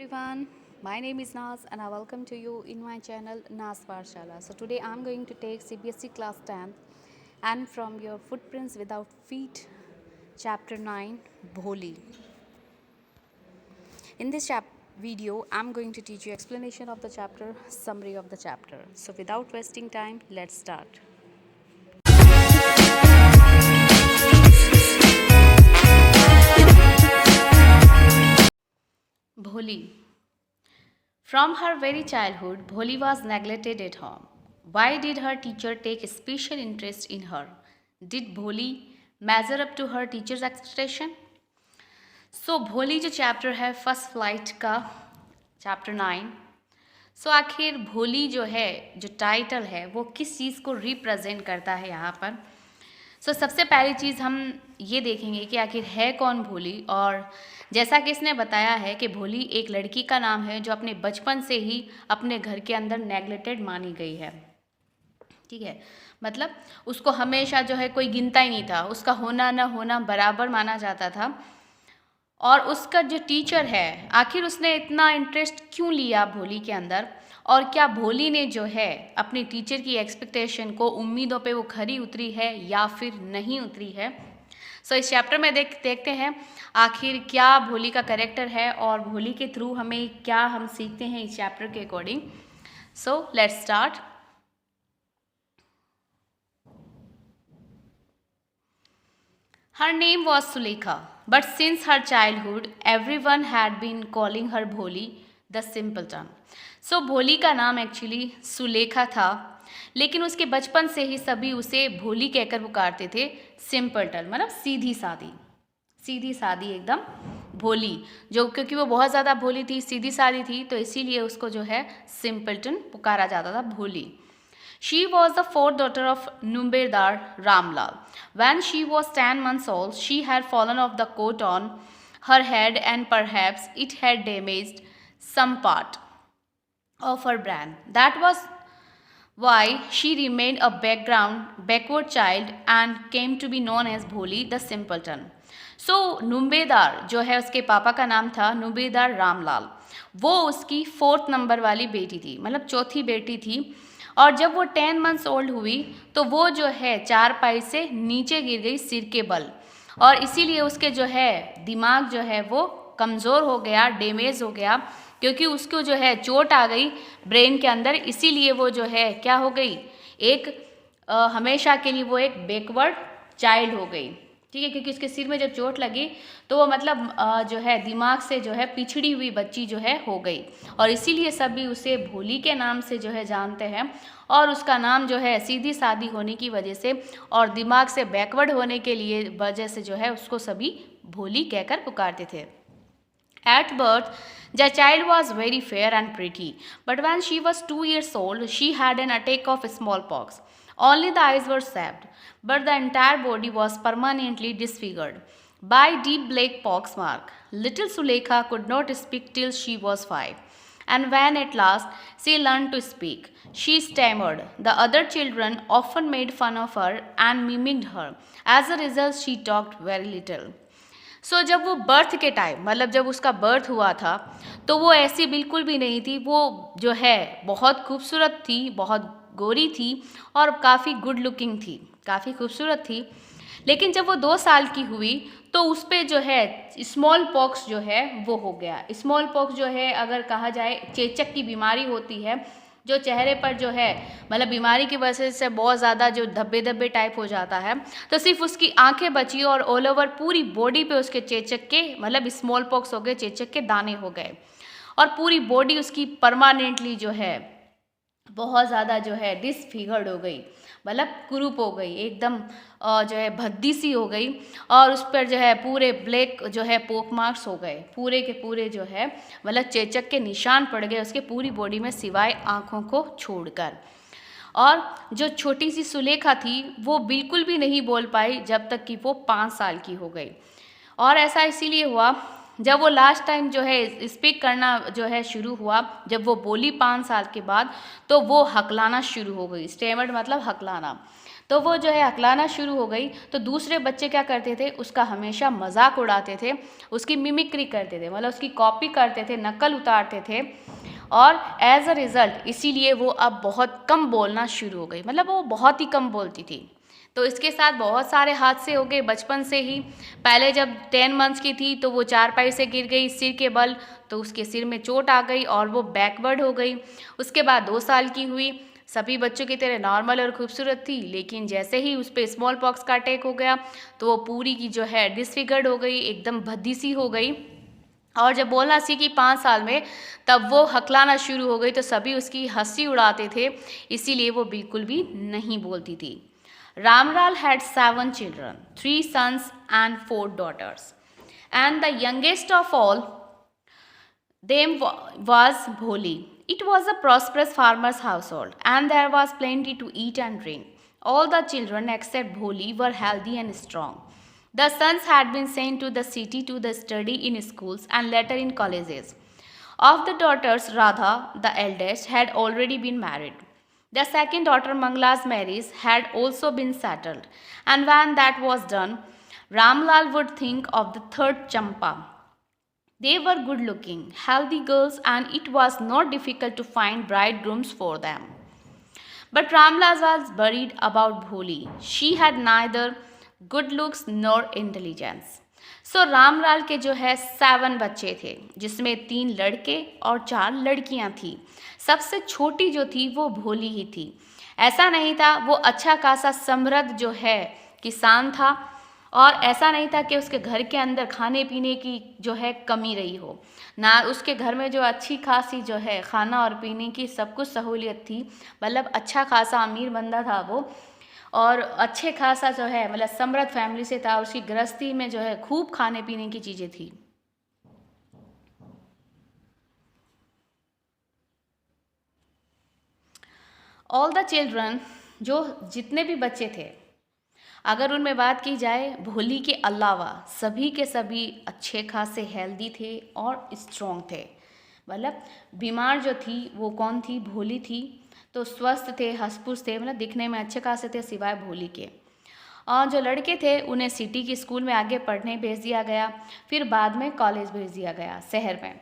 Everyone, my name is Naz and I welcome to you in my channel Naz Parshala. So today I'm going to take CBSE class 10 and from your footprints without feet chapter 9 Bholi. In this video I'm going to teach you explanation of the chapter, summary of the chapter. So without wasting time, let's start. Bholi. From her very childhood, Bholi was neglected at home. Why did her teacher take special interest in her? Did Bholi measure up to her teacher's expectation? So भोली जो chapter है first flight का chapter 9। सो आखिर भोली जो है जो title है वो किस चीज़ को रिप्रेजेंट करता है यहाँ पर। सो सबसे पहली चीज़ हम ये देखेंगे कि आखिर है कौन भोली। और जैसा कि इसने बताया है कि भोली एक लड़की का नाम है जो अपने बचपन से ही अपने घर के अंदर नेग्लेक्टेड मानी गई है। ठीक है, मतलब उसको हमेशा जो है कोई गिनता ही नहीं था, उसका होना ना होना बराबर माना जाता था। और उसका जो टीचर है आखिर उसने इतना इंटरेस्ट क्यों लिया भोली के अंदर, और क्या भोली ने जो है अपनी टीचर की एक्सपेक्टेशन को, उम्मीदों पे वो खरी उतरी है या फिर नहीं उतरी है। सो इस चैप्टर में देखते हैं आखिर क्या भोली का कैरेक्टर है और भोली के थ्रू हमें क्या हम सीखते हैं इस चैप्टर के according. So let's start. Her name was Sulekha, but since her childhood, everyone had been calling her Bholi, the simpleton. So भोली का नाम एक्चुअली सुलेखा था, लेकिन उसके बचपन से ही सभी उसे भोली कहकर पुकारते थे। सिंपलटन मतलब सीधी सादी एकदम भोली, जो क्योंकि वो बहुत ज़्यादा भोली थी, सीधी सादी थी, तो इसीलिए उसको जो है सिंपलटन पुकारा जाता था, भोली। She was the fourth daughter of Numberdar Ramlal. When she was 10 months old, she had fallen off the coat on her head and perhaps it had damaged some part of her brain. That was why she remained a backward child and came to be known as Bholi the Simpleton. So नुम्बेदार जो है उसके पापा का नाम था नुम्बेदार रामलाल, वो उसकी 4th number वाली बेटी थी, मतलब चौथी बेटी थी। और जब वो 10 मंथ्स ओल्ड हुई तो वो जो है चारपाई से नीचे गिर गई सिर के बल, और इसीलिए उसके जो है दिमाग जो है वो कमज़ोर हो गया, डैमेज हो गया, क्योंकि उसको जो है चोट आ गई ब्रेन के अंदर। इसीलिए वो जो है क्या हो गई, एक हमेशा के लिए वो एक बैकवर्ड चाइल्ड हो गई। ठीक है, क्योंकि उसके सिर में जब चोट लगी तो वो मतलब जो है दिमाग से जो है पिछड़ी हुई बच्ची जो है हो गई, और इसीलिए सभी उसे भोली के नाम से जो है जानते हैं। और उसका नाम जो है सीधी सादी होने की वजह से और दिमाग से बैकवर्ड होने के लिए वजह से जो है उसको सभी भोली कहकर पुकारते थे। At birth, the child was very fair and pretty, but when she was 2 years old, she had an attack of smallpox. Only the eyes were saved, but the entire body was permanently disfigured by deep black pox mark. Little Sulekha could not speak till she was 5, and when at last she learned to speak, she stammered. The other children often made fun of her and mimicked her. As a result, she talked very little. सो जब वो birth के time, मतलब जब उसका birth हुआ था, तो वो ऐसी बिल्कुल भी नहीं थी। वो जो है बहुत खूबसूरत थी, बहुत गोरी थी और काफ़ी गुड लुकिंग थी, काफ़ी खूबसूरत थी। लेकिन जब वो 2 साल की हुई तो उस पर जो है स्मॉल पॉक्स जो है वो हो गया। स्मॉल पॉक्स जो है अगर कहा जाए चेचक की बीमारी होती है, जो चेहरे पर जो है मतलब बीमारी की वजह से बहुत ज़्यादा जो धब्बे धब्बे टाइप हो जाता है, तो सिर्फ उसकी आंखें बची और ऑल ओवर पूरी बॉडी पे उसके चेचक के मतलब स्मॉल पॉक्स हो गए, चेचक के दाने हो गए, और पूरी बॉडी उसकी परमानेंटली जो है बहुत ज़्यादा जो है डिसफिगर्ड हो गई, मतलब कुरूप हो गई, एकदम जो है भद्दी सी हो गई, और उस पर जो है पूरे ब्लैक जो है पोक मार्क्स हो गए, पूरे के पूरे जो है मतलब चेचक के निशान पड़ गए उसके पूरी बॉडी में सिवाय आँखों को छोड़कर। और जो छोटी सी सुलेखा थी वो बिल्कुल भी नहीं बोल पाई जब तक कि वो 5 साल की हो गई। और ऐसा इसीलिए हुआ जब वो लास्ट टाइम जो है स्पीक करना जो है शुरू हुआ, जब वो बोली 5 साल के बाद, तो वो हकलाना शुरू हो गई। स्टेमर्ड मतलब हकलाना। तो वो जो है हकलाना शुरू हो गई। तो दूसरे बच्चे क्या करते थे, उसका हमेशा मजाक उड़ाते थे, उसकी मिमिक्री करते थे, मतलब उसकी कॉपी करते थे, नकल उतारते थे। और एज अ रिज़ल्ट इसीलिए वो अब बहुत कम बोलना शुरू हो गई, मतलब वो बहुत ही कम बोलती थी। तो इसके साथ बहुत सारे हादसे हो गए बचपन से ही। पहले जब 10 मंथ्स की थी तो वो चारपाई से गिर गई सिर के बल, तो उसके सिर में चोट आ गई और वो बैकवर्ड हो गई। उसके बाद 2 साल की हुई, सभी बच्चों की तरह नॉर्मल और खूबसूरत थी, लेकिन जैसे ही उस पर स्मॉल पॉक्स का अटैक हो गया तो वो पूरी की जो है डिसफिगर्ड हो गई, एकदम भद्दी सी हो गई। और जब बोलना सीखी 5 साल में, तब वो हकलाना शुरू हो गई, तो सभी उसकी हंसी उड़ाते थे, इसीलिए वो बिल्कुल भी नहीं बोलती थी। Ramlal had 7 children, 3 sons and 4 daughters, and the youngest of all them was Bholi. It was a prosperous farmer's household, and there was plenty to eat and drink. All the children except Bholi were healthy and strong. The sons had been sent to the city to the study in schools and later in colleges. Of the daughters, Radha, the eldest, had already been married. The second daughter, Mangla's marriage, had also been settled, and when that was done, Ramlal would think of the third Champa. They were good looking, healthy girls, and it was not difficult to find bridegrooms for them. But Ramlal was worried about Bholi. She had neither good looks nor intelligence. सो रामलाल के जो है 7 बच्चे थे, जिसमें 3 लड़के और 4 लड़कियां थी। सबसे छोटी जो थी वो भोली ही थी। ऐसा नहीं था, वो अच्छा खासा समृद्ध जो है किसान था, और ऐसा नहीं था कि उसके घर के अंदर खाने पीने की जो है कमी रही हो ना। उसके घर में जो अच्छी खासी जो है खाना और पीने की सब कुछ सहूलियत थी, मतलब अच्छा खासा अमीर बंदा था वो, और अच्छे खासा जो है मतलब समृद्ध फैमिली से था। उसकी गृहस्थी में जो है खूब खाने पीने की चीज़ें थी। ऑल द चिल्ड्रन, जो जितने भी बच्चे थे, अगर उनमें बात की जाए भोली के अलावा, सभी के सभी अच्छे खासे हेल्दी थे और स्ट्रॉन्ग थे। मतलब बीमार जो थी वो कौन थी, भोली थी। तो स्वस्थ थे, हंसपुस थे, मतलब दिखने में अच्छे खासे थे सिवाय भोली के। और जो लड़के थे उन्हें सिटी की स्कूल में आगे पढ़ने भेज दिया गया, फिर बाद में कॉलेज भेज दिया गया शहर में।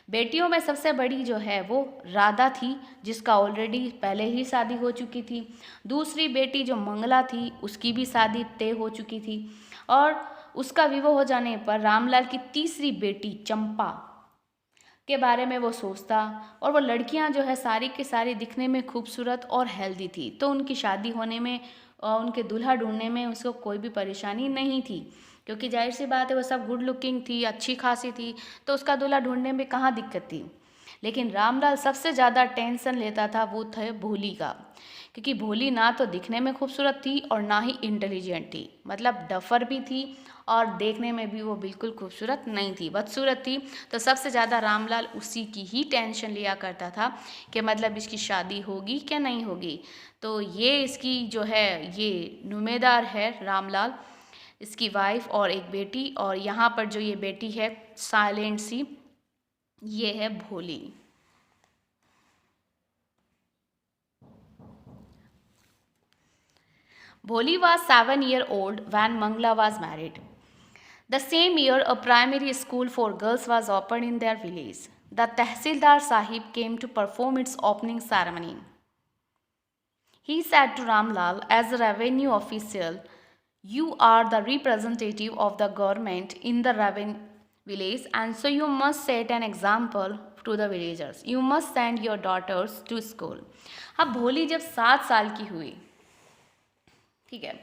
बेटियों में सबसे बड़ी जो है वो राधा थी, जिसका ऑलरेडी पहले ही शादी हो चुकी थी। दूसरी बेटी जो मंगला थी, उसकी भी शादी तय हो चुकी थी। और उसका विवाह हो जाने पर रामलाल की तीसरी बेटी चंपा के बारे में वो सोचता। और वो लड़कियां जो है सारी की सारी दिखने में खूबसूरत और हेल्दी थी, तो उनकी शादी होने में और उनके दूल्हा ढूंढने में उसको कोई भी परेशानी नहीं थी, क्योंकि जाहिर सी बात है वो सब गुड लुकिंग थी, अच्छी खासी थी, तो उसका दूल्हा ढूंढने में कहाँ दिक्कत थी। लेकिन रामलाल सबसे ज़्यादा टेंशन लेता था वो थे भोली का, क्योंकि भोली ना तो दिखने में खूबसूरत थी और ना ही इंटेलिजेंट थी, मतलब डफर भी थी और देखने में भी वो बिल्कुल खूबसूरत नहीं थी, बदसूरत थी। तो सबसे ज़्यादा रामलाल उसी की ही टेंशन लिया करता था कि मतलब इसकी शादी होगी क्या नहीं होगी। तो ये इसकी जो है ये नुमेदार है रामलाल, इसकी वाइफ और एक बेटी, और यहाँ पर जो ये बेटी है साइलेंट सी, ये है भोली। Bholi was 7 years old when Mangla was married. The same year, a primary school for girls was opened in their village. The Tehsildar Sahib came to perform its opening ceremony. He said to Ramlal, as a revenue official, you are the representative of the government in the village, and so you must set an example to the villagers. You must send your daughters to school. अब भोली जब 7 साल की हुई, ठीक है,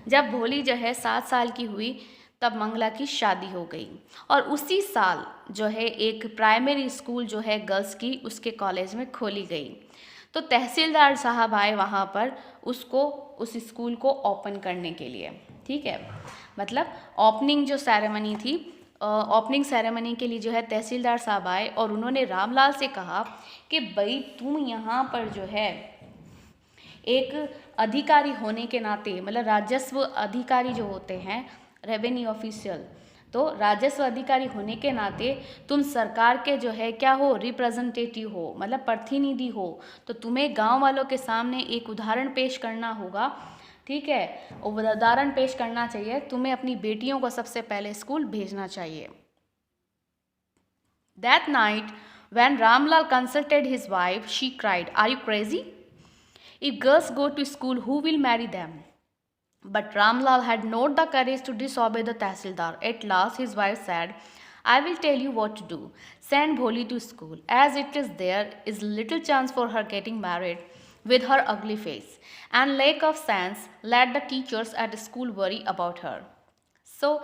जब भोली जो है 7 साल की हुई तब मंगला की शादी हो गई, और उसी साल जो है एक प्राइमरी स्कूल जो है गर्ल्स की उसके कॉलेज में खोली गई। तो तहसीलदार साहब आए वहाँ पर उसको उस स्कूल को ओपन करने के लिए, ठीक है, मतलब ओपनिंग जो सेरेमनी थी, ओपनिंग सेरेमनी के लिए जो है तहसीलदार साहब आए और उन्होंने रामलाल से कहा कि भाई तुम यहाँ पर जो है एक अधिकारी होने के नाते, मतलब राजस्व अधिकारी जो होते हैं रेवेन्यू ऑफिशियल, तो राजस्व अधिकारी होने के नाते तुम सरकार के जो है क्या हो, रिप्रेजेंटेटिव हो, मतलब प्रतिनिधि हो। तो तुम्हें गांव वालों के सामने एक उदाहरण पेश करना होगा ठीक है, उदाहरण पेश करना चाहिए, तुम्हें अपनी बेटियों को सबसे पहले स्कूल भेजना चाहिए। That night, when Ramlal consulted his wife, she cried, "Are you crazy? If girls go to school, who will marry them?" But Ramlal had not the courage to disobey the Tahsildar. At last, his wife said, "I will tell you what to do. Send Bholi to school, as it is there is little chance for her getting married with her ugly face and lack of sense. Let the teachers at school worry about her." So,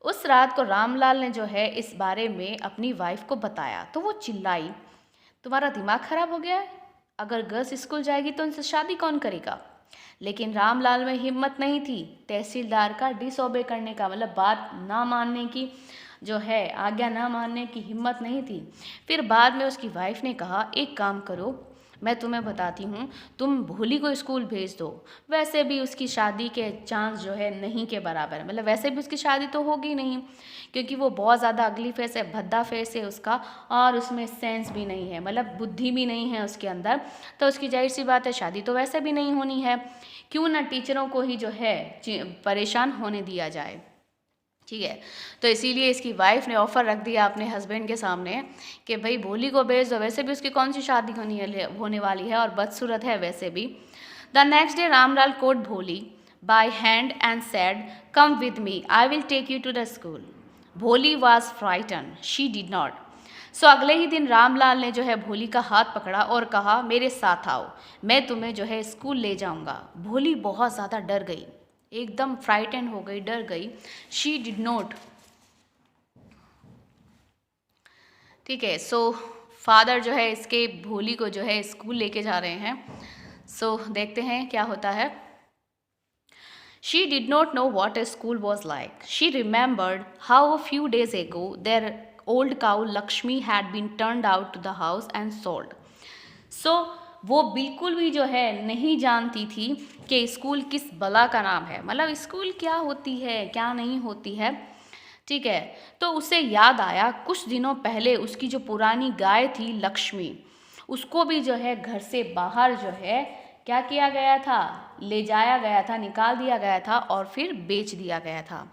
उस रात को रामलाल ने जो है इस बारे में अपनी वाइफ को बताया तो वो चिल्लाई, "तुम्हारा दिमाग खराब हो गया है? अगर गर्ल्स स्कूल जाएगी तो उनसे शादी कौन करेगा?" लेकिन रामलाल में हिम्मत नहीं थी तहसीलदार का डिसओबे करने का, मतलब बात ना मानने की जो है, आज्ञा ना मानने की हिम्मत नहीं थी। फिर बाद में उसकी वाइफ ने कहा, "एक काम करो, मैं तुम्हें बताती हूँ, तुम भोली को स्कूल भेज दो। वैसे भी उसकी शादी के चांस जो है नहीं के बराबर है, मतलब वैसे भी उसकी शादी तो होगी नहीं, क्योंकि वो बहुत ज़्यादा अगली फेस है, भद्दा फेस है उसका, और उसमें सेंस भी नहीं है, मतलब बुद्धि भी नहीं है उसके अंदर, तो उसकी जाहिर सी बात है शादी तो वैसे भी नहीं होनी है। क्यों ना टीचरों को ही जो है परेशान होने दिया जाए। ठीक है, तो इसीलिए इसकी वाइफ ने ऑफ़र रख दिया अपने हस्बैंड के सामने कि भाई भोली को भेज दो, वैसे भी उसकी कौन सी शादी होने वाली है और बदसूरत है वैसे भी। The next day Ramlal caught भोली by hand and said, "Come with me, I will take you to the school." भोली was frightened, she did not. सो अगले ही दिन रामलाल ने जो है भोली का हाथ पकड़ा और कहा, "मेरे साथ आओ, मैं तुम्हें जो है स्कूल ले जाऊंगा।" भोली बहुत ज़्यादा डर गई, एकदम फ्राइटेंड हो गई, डर गई। She did not. ठीक है, सो फादर जो है इसके भोली को जो है स्कूल लेके जा रहे हैं। सो देखते हैं क्या होता है। She did not know what a school was like. She remembered how a few days ago their old cow Lakshmi had been turned out to the house and sold. So वो बिल्कुल भी जो है नहीं जानती थी कि स्कूल किस बला का नाम है, मतलब स्कूल क्या होती है क्या नहीं होती है। ठीक है, तो उसे याद आया कुछ दिनों पहले उसकी जो पुरानी गाय थी लक्ष्मी, उसको भी जो है घर से बाहर जो है क्या किया गया था, ले जाया गया था, निकाल दिया गया था और फिर बेच दिया गया था।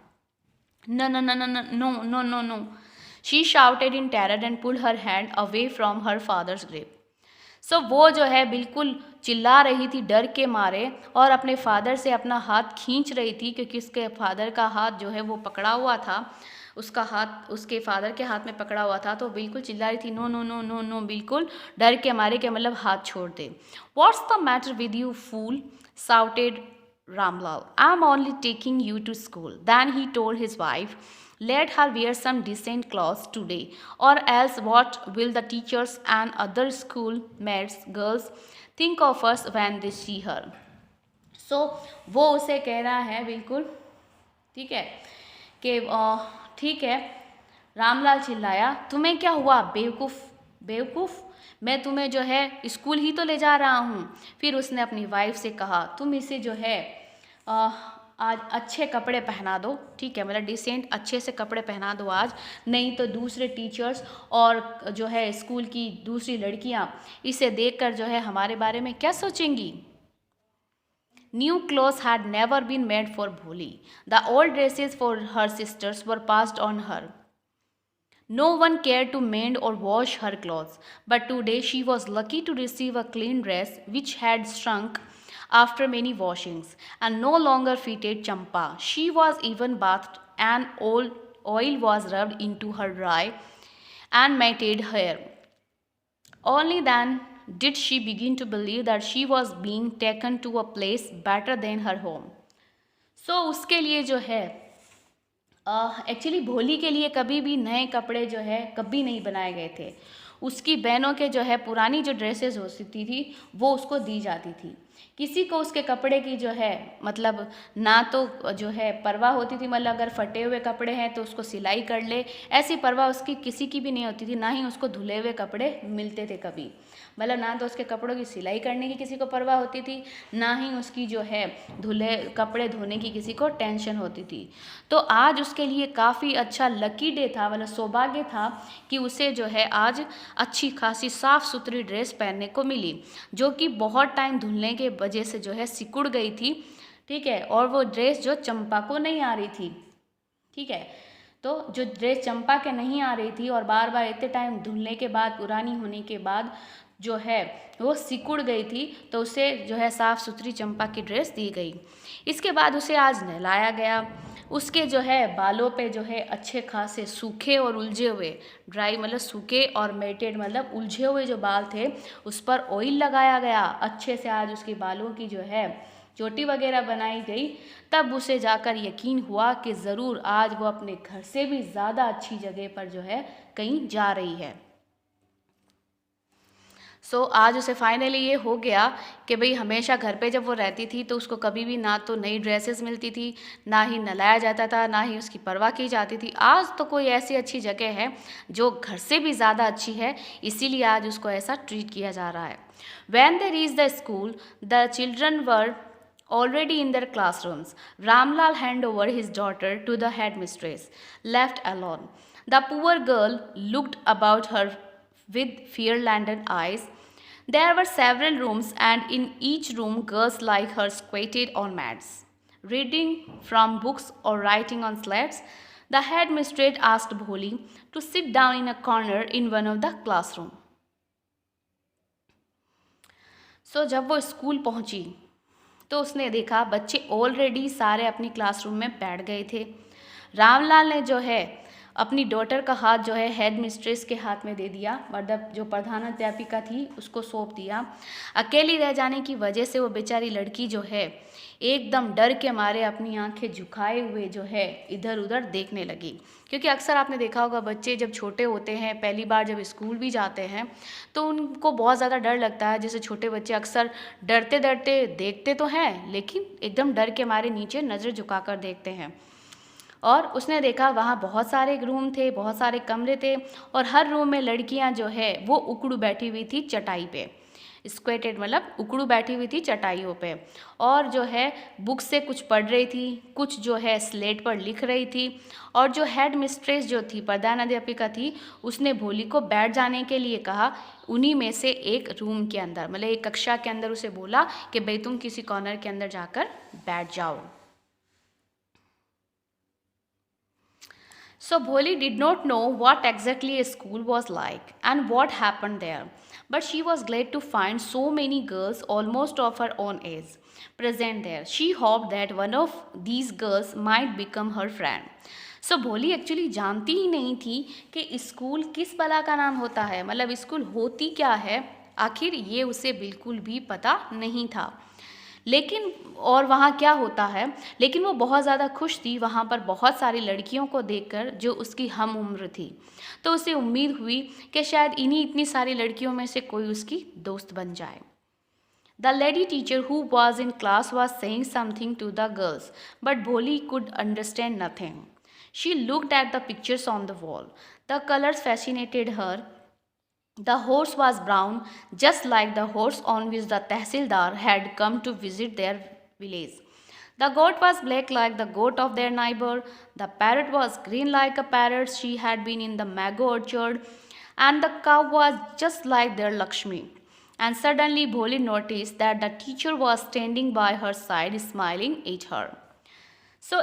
No, no, no, no, no, no, no, no, no. She shouted in terror and pulled her hand away from her father's grip. सो वो जो है बिल्कुल चिल्ला रही थी डर के मारे और अपने फादर से अपना हाथ खींच रही थी, क्योंकि उसके फादर का हाथ जो है वो पकड़ा हुआ था, उसका हाथ उसके फादर के हाथ में पकड़ा हुआ था, तो बिल्कुल चिल्ला रही थी, "no no no no no", बिल्कुल डर के मारे के मतलब हाथ छोड़ दे। "What's the matter with you, fool?" shouted Ramlal. "I'm only taking you to school." Then he told his wife, "Let her wear some decent clothes today, or else what will the teachers and other schoolmates girls think of us when they see her?" So वो उसे कह रहा है बिल्कुल, ठीक है, कि ठीक है। रामलाल चिल्लाया, "तुम्हें क्या हुआ बेवकूफ़, बेवकूफ़, मैं तुम्हें जो है स्कूल ही तो ले जा रहा हूँ।" फिर उसने अपनी वाइफ से कहा, "तुम इसे जो है आज अच्छे कपड़े पहना दो, ठीक है, मतलब डिसेंट अच्छे से कपड़े पहना दो आज, नहीं तो दूसरे टीचर्स और जो है स्कूल की दूसरी लड़कियाँ इसे देखकर जो है हमारे बारे में क्या सोचेंगी?" New clothes had never been made for Bholi. The old dresses for her sisters were passed on her. No one cared to mend or wash her clothes, but today she was lucky to receive a clean dress which had shrunk after many washings and no longer fitted Champa. She was even bathed and oil was rubbed into her dry and matted hair. Only then did she begin to believe that she was being taken to a place better than her home. So उसके लिए जो है actually भोली के लिए कभी भी नए कपड़े जो है कभी नहीं बनाए गए थे। उसकी बहनों के जो है पुरानी जो ड्रेसेस होती थी वो उसको दी जाती थी। किसी को उसके कपड़े की जो है मतलब ना तो जो है परवाह होती थी, मतलब अगर फटे हुए कपड़े हैं तो उसको सिलाई कर ले, ऐसी परवाह उसकी किसी की भी नहीं होती थी। ना ही उसको धुले हुए कपड़े मिलते थे कभी, मतलब ना तो उसके कपड़ों की सिलाई करने की किसी को परवाह होती थी, ना ही उसकी जो है धुले कपड़े धोने की किसी को टेंशन होती थी। तो आज उसके लिए काफ़ी अच्छा लकी डे था, मतलब सौभाग्य था कि उसे जो है आज अच्छी खासी साफ़ सुथरी ड्रेस पहनने को मिली, जो कि बहुत टाइम धुलने के वजह से जो है सिकुड़ गई थी। ठीक है, और वो ड्रेस जो चंपा को नहीं आ रही थी, ठीक है। तो जो ड्रेस चंपा के नहीं आ रही थी और बार बार इतने टाइम धुलने के बाद, पुरानी होने के बाद जो है वो सिकुड़ गई थी, तो उसे जो है साफ़ सुथरी चंपा की ड्रेस दी गई। इसके बाद उसे आज नहलाया गया। उसके जो है बालों पे जो है अच्छे खासे सूखे और उलझे हुए, ड्राई मतलब सूखे और मेटेड मतलब उलझे हुए जो बाल थे, उस पर ऑयल लगाया गया। अच्छे से आज उसके बालों की जो है चोटी वगैरह बनाई गई। तब उसे जाकर यकीन हुआ कि ज़रूर आज वो अपने घर से भी ज़्यादा अच्छी जगह पर जो है कहीं जा रही है। आज उसे फाइनली ये हो गया कि भाई हमेशा घर पे जब वो रहती थी तो उसको कभी भी ना तो नई ड्रेसेस मिलती थी, ना ही नहलाया जाता था, ना ही उसकी परवाह की जाती थी। आज तो कोई ऐसी अच्छी जगह है जो घर से भी ज़्यादा अच्छी है, इसीलिए आज उसको ऐसा ट्रीट किया जा रहा है। When they reached the school, the children were already in their classrooms. Ramlal handed over his daughter to the headmistress, left alone. The poor girl looked about her with fear-laden eyes. There were several rooms, and in each room, girls like her squatted on mats, reading from books or writing on slates. The headmistress asked Bholi to sit down in a corner in one of the classrooms. जब वो school पहुंची तो उसने देखा बच्चे already सारे अपनी classroom में बैठ गए थे। रामलाल ने जो है अपनी डॉटर का हाथ जो है हेड मिस्ट्रेस के हाथ में दे दिया, मतलब जो प्रधानाध्यापिका थी उसको सौंप दिया। अकेली रह जाने की वजह से वो बेचारी लड़की जो है एकदम डर के मारे अपनी आंखें झुकाए हुए जो है इधर उधर देखने लगी। क्योंकि अक्सर आपने देखा होगा बच्चे जब छोटे होते हैं, पहली बार जब स्कूल भी जाते हैं, तो उनको बहुत ज़्यादा डर लगता है। जैसे छोटे बच्चे अक्सर डरते डरते देखते तो हैं, लेकिन एकदम डर के मारे नीचे नज़र झुकाकर देखते हैं। और उसने देखा वहाँ बहुत सारे रूम थे, बहुत सारे कमरे थे, और हर रूम में लड़कियाँ जो है वो उकड़ू बैठी हुई थी चटाई पे। स्क्वेटेड मतलब उकड़ू बैठी हुई थी चटाइयों पे, और जो है बुक से कुछ पढ़ रही थी, कुछ जो है स्लेट पर लिख रही थी। और जो हेड मिस्ट्रेस जो थी, प्रधानाध्यापिका थी, उसने भोली को बैठ जाने के लिए कहा उन्हीं में से एक रूम के अंदर, मतलब एक कक्षा के अंदर उसे बोला कि भाई तुम किसी कॉर्नर के अंदर जाकर बैठ जाओ। So Bholi did not know what exactly a school was like and what happened there, but she was glad to find so many girls almost of her own age present there. She hoped that one of these girls might become her friend. भोली actually जानती ही नहीं थी कि school किस बला का नाम होता है, मतलब स्कूल होती क्या है, आखिर ये उसे बिल्कुल भी पता नहीं था। लेकिन और वहाँ क्या होता है, लेकिन वो बहुत ज़्यादा खुश थी वहाँ पर बहुत सारी लड़कियों को देखकर जो उसकी हम उम्र थी। तो उसे उम्मीद हुई कि शायद इन्हीं इतनी सारी लड़कियों में से कोई उसकी दोस्त बन जाए। The lady teacher who was in class was saying something to the girls, but Bholi could understand nothing. She looked at the pictures on the wall. The colors fascinated her. The horse was brown, just like the horse on which the Tehsildar had come to visit their village. The goat was black like the goat of their neighbor. The parrot was green like a parrot she had been in the mango orchard. And the cow was just like their Lakshmi. And suddenly Bholi noticed that the teacher was standing by her side smiling at her.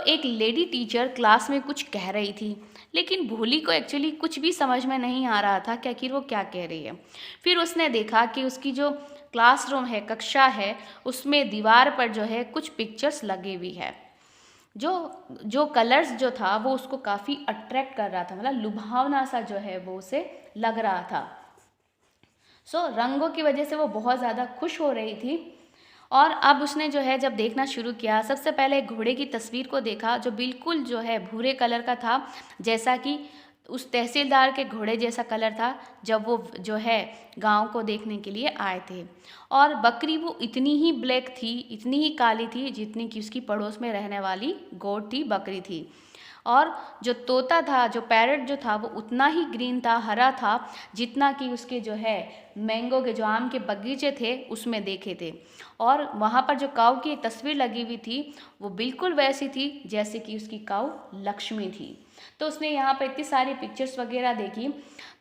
एक lady teacher class में कुछ कह रही थी, लेकिन भोली को actually कुछ भी समझ में नहीं आ रहा था कि आखिर वो क्या कह रही है। फिर उसने देखा कि उसकी जो क्लासरूम है, कक्षा है, उसमें दीवार पर जो है कुछ पिक्चर्स लगी हुई है। जो कलर्स जो था वो उसको काफ़ी अट्रैक्ट कर रहा था, मतलब लुभावना सा जो है वो उसे लग रहा था। रंगों की वजह से वो बहुत ज़्यादा खुश हो रही थी। और अब उसने जो है जब देखना शुरू किया, सबसे पहले घोड़े की तस्वीर को देखा जो बिल्कुल जो है भूरे कलर का था, जैसा कि उस तहसीलदार के घोड़े जैसा कलर था जब वो जो है गांव को देखने के लिए आए थे। और बकरी वो इतनी ही ब्लैक थी, इतनी ही काली थी जितनी कि उसकी पड़ोस में रहने वाली गोट थी, बकरी थी। और जो तोता था, जो पैरट जो था, वो उतना ही ग्रीन था, हरा था, जितना कि उसके जो है मैंगो के, जो आम के बगीचे थे, उसमें देखे थे। और वहाँ पर जो काऊ की एक तस्वीर लगी हुई थी, वो बिल्कुल वैसी थी जैसे कि उसकी काऊ लक्ष्मी थी। तो उसने यहाँ पर इतनी सारी पिक्चर्स वगैरह देखी,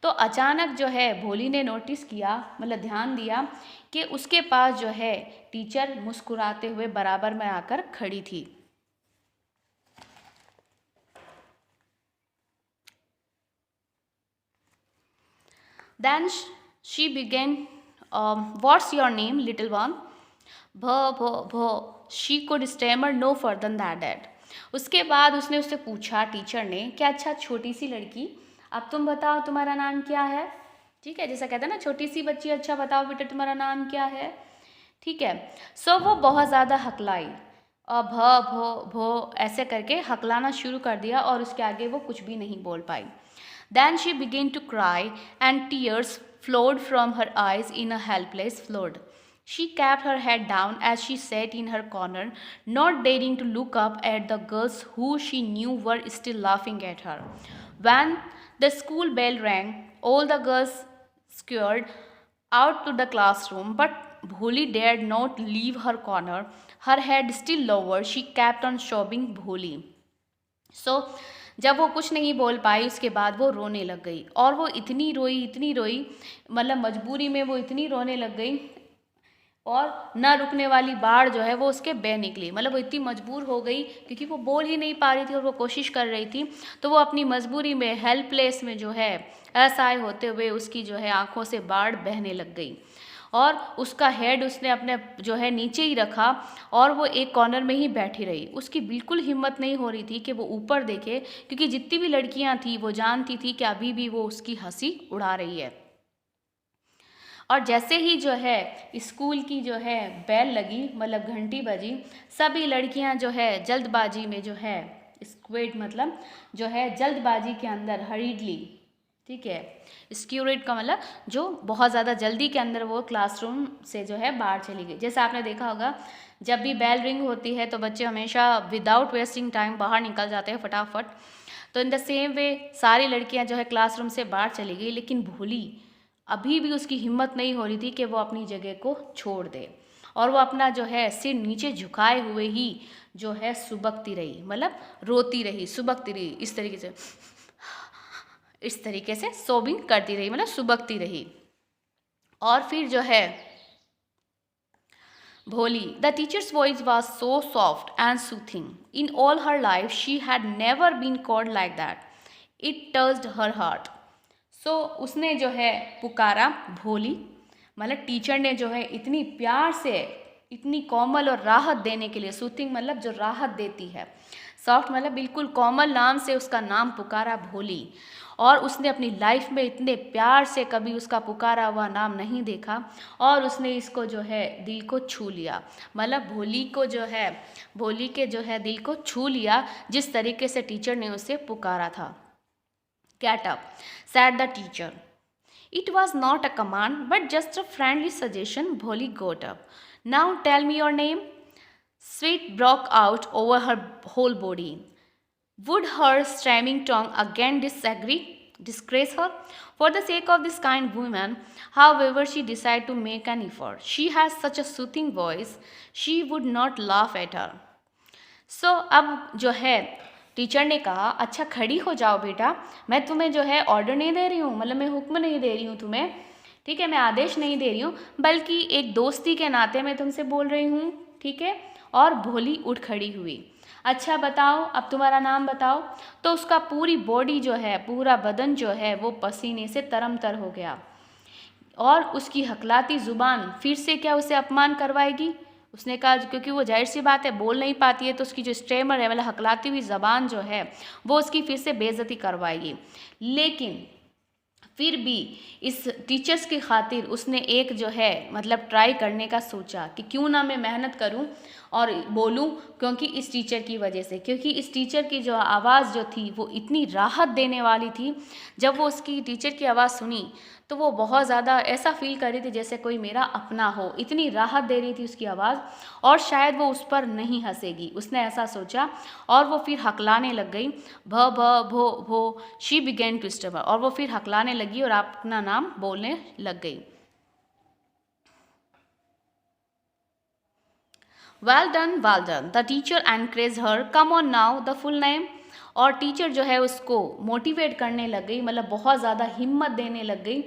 तो अचानक जो है भोली ने नोटिस किया, मतलब ध्यान दिया कि उसके पास जो है टीचर मुस्कुराते हुए बराबर में आकर खड़ी थी। Then she began, "What's your name, little one?" भो she could stammer no further than that. उसके बाद उसने उससे पूछा, टीचर ने, क्या अच्छा छोटी सी लड़की, अब तुम बताओ तुम्हारा नाम क्या है। ठीक है, जैसा कहते हैं ना छोटी सी बच्ची, अच्छा बताओ बेटा तुम्हारा नाम क्या है। ठीक है, सो वो बहुत ज़्यादा हकलाई और भो ऐसे करके हकलाना शुरू कर दिया और उसके आगे वो कुछ भी नहीं बोल पाई। Then she began to cry and tears flowed from her eyes in a helpless flood. She kept her head down as she sat in her corner, not daring to look up at the girls who she knew were still laughing at her. When the school bell rang, all the girls scurried out to the classroom, but Bholi dared not leave her corner. Her head still lowered, she kept on sobbing Bholi. So, जब वो कुछ नहीं बोल पाई, उसके बाद वो रोने लग गई और वो इतनी रोई, मतलब मजबूरी में वो इतनी रोने लग गई और ना रुकने वाली बाढ़ जो है वो उसके बह निकली। मतलब वो इतनी मजबूर हो गई क्योंकि वो बोल ही नहीं पा रही थी और वो कोशिश कर रही थी, तो वो अपनी मजबूरी में, हेल्पलेस में जो है असहाय होते हुए उसकी जो है आंखों से बाढ़ बहने लग गई और उसका हेड उसने अपने जो है नीचे ही रखा और वो एक कॉर्नर में ही बैठी रही। उसकी बिल्कुल हिम्मत नहीं हो रही थी कि वो ऊपर देखे, क्योंकि जितनी भी लड़कियां थी वो जानती थी कि अभी भी वो उसकी हंसी उड़ा रही है। और जैसे ही जो है स्कूल की जो है बेल लगी, मतलब घंटी बजी, सभी लड़कियां जो है जल्दबाजी में जो है स्क्वेड, मतलब जो है जल्दबाजी के अंदर हरीडली, ठीक है, स्क्यूरेट का मतलब जो बहुत ज़्यादा जल्दी के अंदर वो क्लासरूम से जो है बाहर चली गई। जैसे आपने देखा होगा जब भी बेल रिंग होती है तो बच्चे हमेशा विदाउट वेस्टिंग टाइम बाहर निकल जाते हैं फटाफट। तो इन द सेम वे सारी लड़कियां जो है क्लासरूम से बाहर चली गई, लेकिन भोली अभी भी उसकी हिम्मत नहीं हो रही थी कि वो अपनी जगह को छोड़ दे और वो अपना जो है सिर नीचे झुकाए हुए ही जो है सुबकती रही, मतलब रोती रही, सुबकती रही, इस तरीके से सोबिंग करती रही, मतलब सुबकती रही। और फिर जो है Bholi, the teacher's voice was so soft and soothing, in all her life she had never been called like that, it touched her heart. सो उसने जो है पुकारा भोली, मतलब टीचर ने जो है इतनी प्यार से, इतनी कोमल और राहत देने के लिए, सूथिंग मतलब जो राहत देती है, सॉफ्ट मतलब बिल्कुल कोमल नाम से उसका नाम पुकारा भोली। और उसने अपनी लाइफ में इतने प्यार से कभी उसका पुकारा हुआ नाम नहीं देखा और उसने इसको जो है दिल को छू लिया, मतलब भोली को जो है, भोली के जो है दिल को छू लिया जिस तरीके से टीचर ने उसे पुकारा था। Get up, said the teacher. It was not a command but just a friendly suggestion. Bholi got up. Now tell me your name. Sweat broke out over her whole body. Would her stammering tongue again disgrace her? For the sake of this kind woman, however, she decided to make an effort. She has such a soothing voice, she would not laugh at her. So, अब जो है teacher ने कहा, अच्छा खड़ी हो जाओ बेटा, मैं तुम्हें जो है ऑर्डर नहीं दे रही हूँ, मतलब मैं हुक्म नहीं दे रही हूँ तुम्हें, ठीक है, मैं आदेश नहीं दे रही हूँ, बल्कि एक दोस्ती के नाते मैं तुमसे बोल रही हूँ, ठीक है। और भोली उठ खड़ी हुई। अच्छा बताओ, अब तुम्हारा नाम बताओ। तो उसका पूरी बॉडी जो है, पूरा बदन जो है वो पसीने से तरमतर हो गया और उसकी हकलाती ज़ुबान फिर से क्या उसे अपमान करवाएगी। उसने कहा, क्योंकि वो जाहिर सी बात है बोल नहीं पाती है, तो उसकी जो स्टेमर है, मतलब हकलाती हुई ज़बान जो है वो उसकी फिर से बेइज्जती करवाएगी। लेकिन फिर भी इस टीचर्स की खातिर उसने एक जो है मतलब ट्राई करने का सोचा कि क्यों ना मैं मेहनत करूं और बोलूं क्योंकि इस टीचर की वजह से, क्योंकि इस टीचर की जो आवाज़ जो थी वो इतनी राहत देने वाली थी। जब वो उसकी टीचर की आवाज़ सुनी तो वो बहुत ज़्यादा ऐसा फील कर रही थी जैसे कोई मेरा अपना हो, इतनी राहत दे रही थी उसकी आवाज़, और शायद वो उस पर नहीं हंसेगी, उसने ऐसा सोचा। और वो फिर हकलाने लग गई, भ भ भो भो, शी बिगेन टू स्टमर, और वो फिर हकलाने लगी और अपना नाम बोलने लग गई। Well done the teacher encourage her, come on now the full name. और टीचर जो है उसको मोटिवेट करने लग गई, मतलब बहुत ज़्यादा हिम्मत देने लग गई,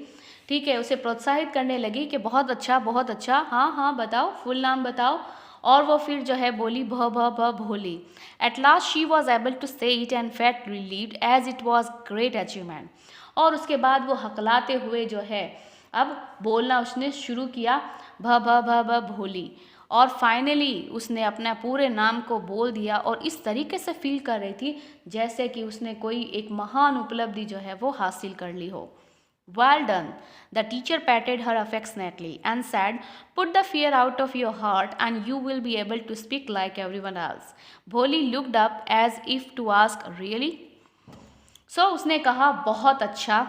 ठीक है, उसे प्रोत्साहित करने लगी कि बहुत अच्छा, हाँ हाँ बताओ, फुल नाम बताओ। और वो फिर जो है बोली भ Bholi. At last she was able to say it and felt relieved as it was great achievement. और उसके बाद वो हकलाते हुए जो है अब बोलना उसने शुरू किया, भ भोली। और फाइनली उसने अपना पूरे नाम को बोल दिया और इस तरीके से फील कर रही थी जैसे कि उसने कोई एक महान उपलब्धि जो है वो हासिल कर ली हो। Well done. The teacher patted her affectionately and said, put the fear out of your heart and you will be able to speak like everyone else. Bholi looked up as if to ask, really? So उसने कहा बहुत अच्छा,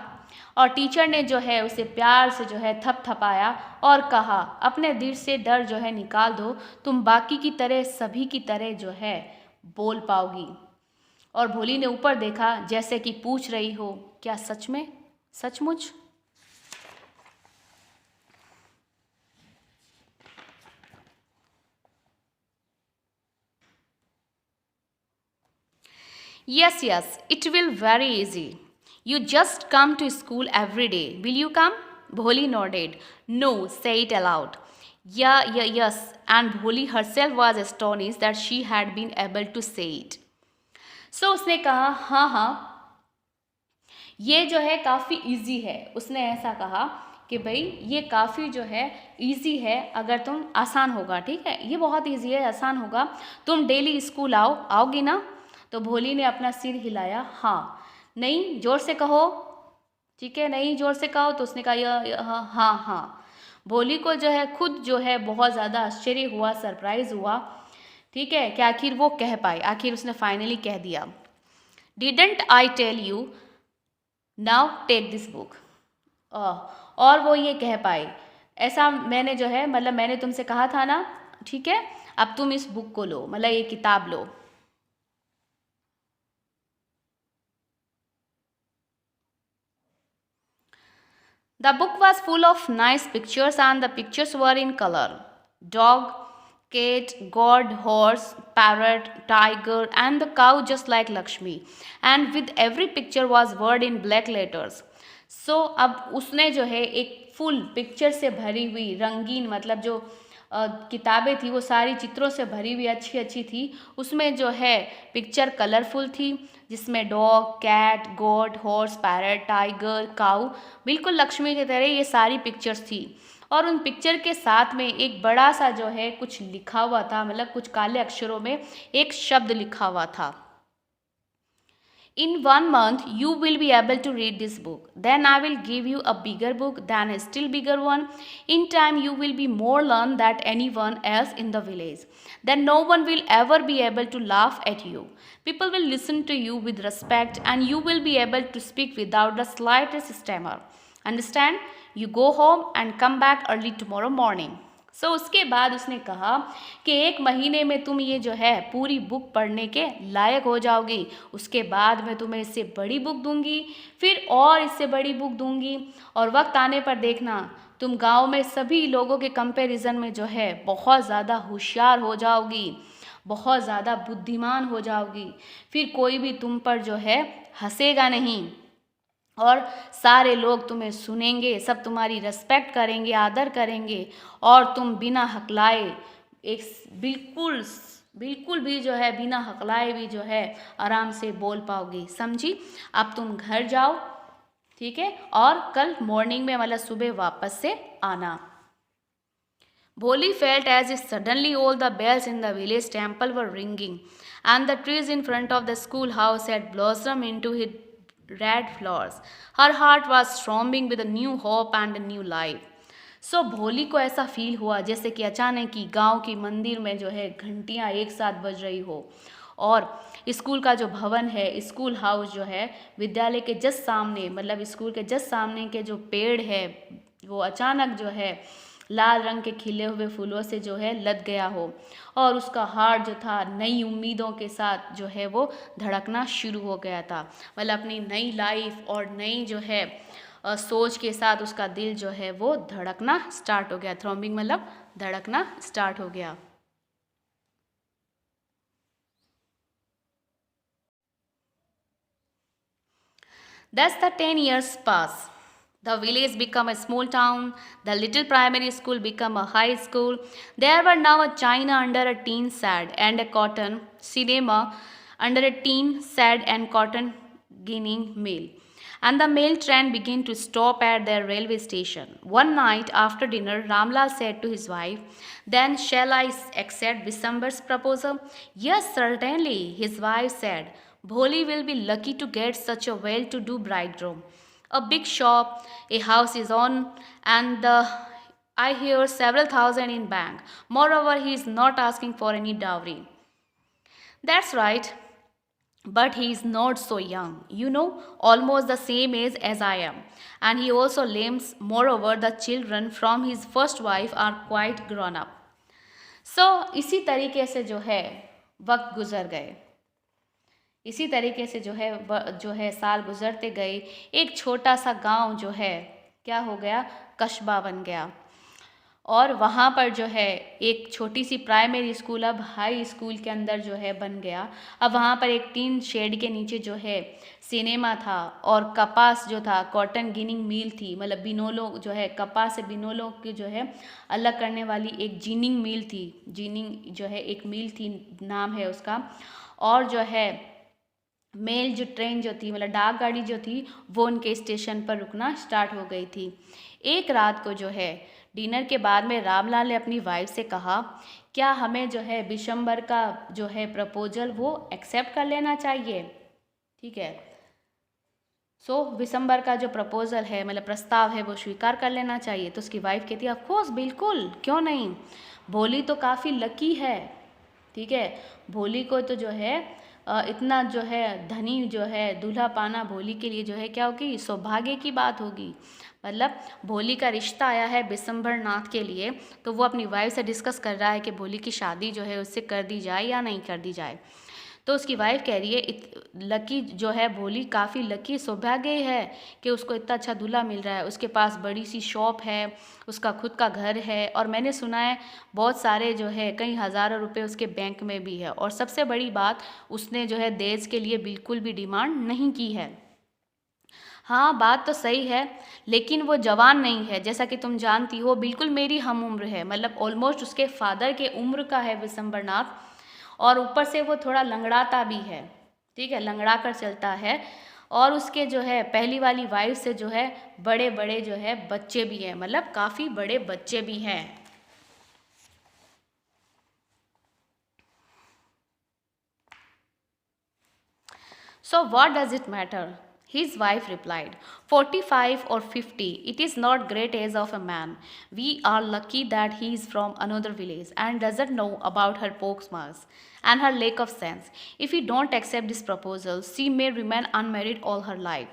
और teacher ने जो है उसे प्यार से जो है थपथपाया और कहा, अपने दिल से डर जो है निकाल दो, तुम बाकी की तरह सभी की तरह जो है बोल पाओगी। और भोली ने ऊपर देखा जैसे कि पूछ रही हो, क्या सच में, सचमुच? Yes, it will very easy. You just come to school every day. Will you come? Bholi nodded. No, say it aloud. Yes. And Bholi herself was astonished that she had been able to say it. So उसने कहा, हाँ, ये जो है काफ़ी easy है। उसने ऐसा कहा कि भाई ये काफ़ी जो है इजी है, अगर तुम आसान होगा, ठीक है, ये बहुत इजी है, आसान होगा, तुम डेली स्कूल आओगी ना? तो भोली ने अपना सिर हिलाया, हाँ। नहीं, जोर से कहो, ठीक है, नहीं जोर से कहो। तो उसने कहा हाँ। भोली को जो है खुद जो है बहुत ज़्यादा आश्चर्य हुआ, सरप्राइज हुआ, ठीक है, कि आखिर वो कह पाए, आखिर उसने फाइनली कह दिया, didn't I tell you, now take this book. और वो ये कह पाए, ऐसा मैंने जो है, मतलब मैंने तुमसे कहा था ना, ठीक है, अब तुम इस बुक को लो, मतलब ये किताब लो। The book was full of nice pictures and the pictures were in color. Dog, cat, god, horse, parrot, tiger and the cow just like Lakshmi. And with every picture was word in black letters. So अब उसने जो है एक full picture से भरी हुई रंगीन, मतलब जो किताबें थी वो सारी चित्रों से भरी हुई अच्छी थी। उसमें जो है पिक्चर कलरफुल थी, जिसमें डॉग, कैट, गोट, हॉर्स, पैरट, टाइगर, काऊ, बिल्कुल लक्ष्मी की तरह ये सारी पिक्चर्स थी। और उन पिक्चर के साथ में एक बड़ा सा जो है कुछ लिखा हुआ था, मतलब कुछ काले अक्षरों में एक शब्द लिखा हुआ था। In 1 month, you will be able to read this book. Then I will give you a bigger book, then a still bigger one. In time, you will be more learned than anyone else in the village. Then no one will ever be able to laugh at you. People will listen to you with respect and you will be able to speak without the slightest stammer. Understand? You go home and come back early tomorrow morning. उसके बाद उसने कहा कि 1 महीने में तुम ये जो है पूरी बुक पढ़ने के लायक हो जाओगी। उसके बाद मैं तुम्हें इससे बड़ी बुक दूंगी, फिर और इससे बड़ी बुक दूंगी, और वक्त आने पर देखना तुम गांव में सभी लोगों के कंपैरिजन में जो है बहुत ज़्यादा होशियार हो जाओगी, बहुत ज़्यादा बुद्धिमान हो जाओगी। फिर कोई भी तुम पर जो है हंसेगा नहीं और सारे लोग तुम्हें सुनेंगे, सब तुम्हारी रिस्पेक्ट करेंगे, आदर करेंगे, और तुम बिना हकलाए एक बिल्कुल भी जो है बिना हकलाए भी जो है आराम से बोल पाओगी। समझी? अब तुम घर जाओ, ठीक है, और कल मॉर्निंग में, मतलब सुबह वापस से आना। Bholi felt as if suddenly all the bells in the village temple were ringing and the trees in front of the schoolhouse had blossomed into red flowers. Her heart was throbbing with a new hope and a new life. सो भोली को ऐसा feel हुआ जैसे कि अचानक ही गांव की मंदिर में जो है घंटियां एक साथ बज रही हो, और स्कूल का जो भवन है, स्कूल हाउस जो है विद्यालय के जस्ट सामने, मतलब स्कूल के जस्ट सामने के जो पेड़ है वो अचानक जो है लाल रंग के खिले हुए फूलों से जो है लद गया हो, और उसका हार्ट जो था नई उम्मीदों के साथ जो है वो धड़कना शुरू हो गया था। मतलब अपनी नई लाइफ और नई जो है सोच के साथ उसका दिल जो है वो धड़कना स्टार्ट हो गया। थ्रॉम्बिंग मतलब धड़कना स्टार्ट हो गया। Thus the 10 years pass. The village became a small town. The little primary school became a high school. There were now a China under a tin shed and a cotton cinema under a tin shed and cotton ginning mill. And the mail train began to stop at their railway station. One night after dinner, Ramlal said to his wife, "Then shall I accept Bisambar's proposal?" "Yes, certainly," his wife said. "Bholi will be lucky to get such a well-to-do bridegroom. A big shop, a house is on, and I hear several thousand in bank. Moreover, he is not asking for any dowry." "That's right. But he is not so young, almost the same age as I am. And he also lives. Moreover, the children from his first wife are quite grown up." So, इसी तरीके से जो है वक्त गुजर गए। इसी तरीके से जो है साल गुजरते गए। एक छोटा सा गांव जो है क्या हो गया, कस्बा बन गया। और वहाँ पर जो है एक छोटी सी प्राइमरी स्कूल अब हाई स्कूल के अंदर जो है बन गया। अब वहाँ पर एक टीन शेड के नीचे जो है सिनेमा था, और कपास जो था कॉटन गिनिंग मिल थी, मतलब बिनोलो जो है कपास से बिनोलो की जो है अलग करने वाली एक जिनिंग मिल थी। जिनिंग जो है एक मिल थी, नाम है उसका। और जो है मेल जो ट्रेन जो थी, मतलब डाक गाड़ी जो थी, वो उनके स्टेशन पर रुकना स्टार्ट हो गई थी। एक रात को जो है डिनर के बाद में रामलाल ने अपनी वाइफ से कहा, क्या हमें जो है बिशंबर का जो है प्रपोजल वो एक्सेप्ट कर लेना चाहिए? ठीक है। सो बिशंबर का जो प्रपोजल है, मतलब प्रस्ताव है, वो स्वीकार कर लेना चाहिए। तो उसकी वाइफ कहती है, ऑफ कोर्स, बिल्कुल, क्यों नहीं। भोली तो काफ़ी लकी है। ठीक है, भोली को तो जो है इतना जो है धनी जो है दूल्हा पाना भोली के लिए जो है क्या होगी, सौभाग्य की बात होगी। मतलब भोली का रिश्ता आया है बिशंबर नाथ के लिए, तो वो अपनी वाइफ से डिस्कस कर रहा है कि भोली की शादी जो है उससे कर दी जाए या नहीं कर दी जाए। तो उसकी वाइफ कह रही है लकी जो है भोली काफ़ी लकी सौभाग्य है कि उसको इतना अच्छा दूल्हा मिल रहा है। उसके पास बड़ी सी शॉप है, उसका खुद का घर है, और मैंने सुना है बहुत सारे जो है कई हज़ारों रुपए उसके बैंक में भी है। और सबसे बड़ी बात, उसने जो है दहेज के लिए बिल्कुल भी डिमांड नहीं की है। हाँ, बात तो सही है, लेकिन वो जवान नहीं है, जैसा कि तुम जानती हो, बिल्कुल मेरी हम उम्र है, मतलब ऑलमोस्ट उसके फादर के उम्र का है विशंबरनाथ। और ऊपर से वो थोड़ा लंगड़ाता भी है। ठीक है, लंगड़ा कर चलता है। और उसके जो है पहली वाली वाइफ से जो है बड़े बड़े जो है बच्चे भी हैं, मतलब काफ़ी बड़े बच्चे भी हैं। So what does it matter? His wife replied, 45 or 50, it is not great age of a man. We are lucky that he is from another village and doesn't know about her poxmarks and her lack of sense. If we don't accept this proposal, she may remain unmarried all her life.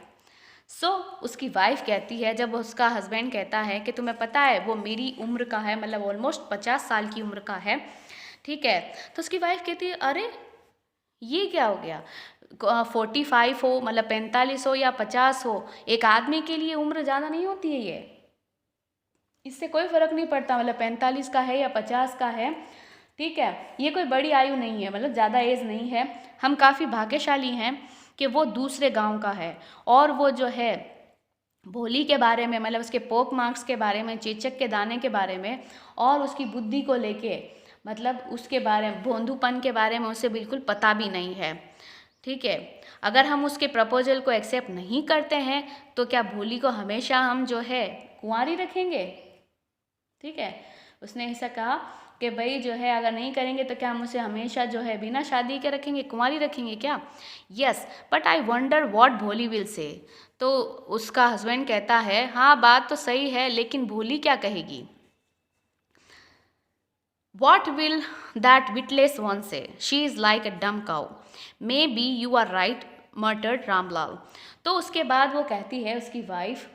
उसकी wife कहती है, जब उसका husband कहता है कि तुम्हें पता है वो मेरी उम्र का है, मतलब ऑलमोस्ट 50 साल की उम्र का है। ठीक है, तो उसकी वाइफ कहती है, अरे ये क्या हो गया, 45 हो, मतलब 45 हो या 50 हो, एक आदमी के लिए उम्र ज़्यादा नहीं होती है ये, इससे कोई फ़र्क नहीं पड़ता, मतलब 45 का है या 50 का है। ठीक है, ये कोई बड़ी आयु नहीं है, मतलब ज़्यादा एज नहीं है। हम काफ़ी भाग्यशाली हैं कि वो दूसरे गांव का है, और वो जो है भोली के बारे में, मतलब उसके पोक मार्क्स के बारे में, चेचक के दाने के बारे में, और उसकी बुद्धि को लेके, मतलब उसके बारे में, भोंदूपन के बारे में उसे बिल्कुल पता भी नहीं है। ठीक है, अगर हम उसके प्रपोजल को एक्सेप्ट नहीं करते हैं तो क्या भोली को हमेशा हम जो है कुंवारी रखेंगे? ठीक है, उसने ऐसा कहा कि भाई जो है अगर नहीं करेंगे तो क्या मुझे हमेशा जो है बिना शादी के रखेंगे, कुंवारी रखेंगे क्या? Yes but I wonder what भोली विल से। तो उसका हस्बैंड कहता है हाँ बात तो सही है, लेकिन भोली क्या कहेगी? What will that witless one say? She is like a dumb cow. Maybe you are right, muttered Ramlal. तो उसके बाद वो कहती है उसकी वाइफ,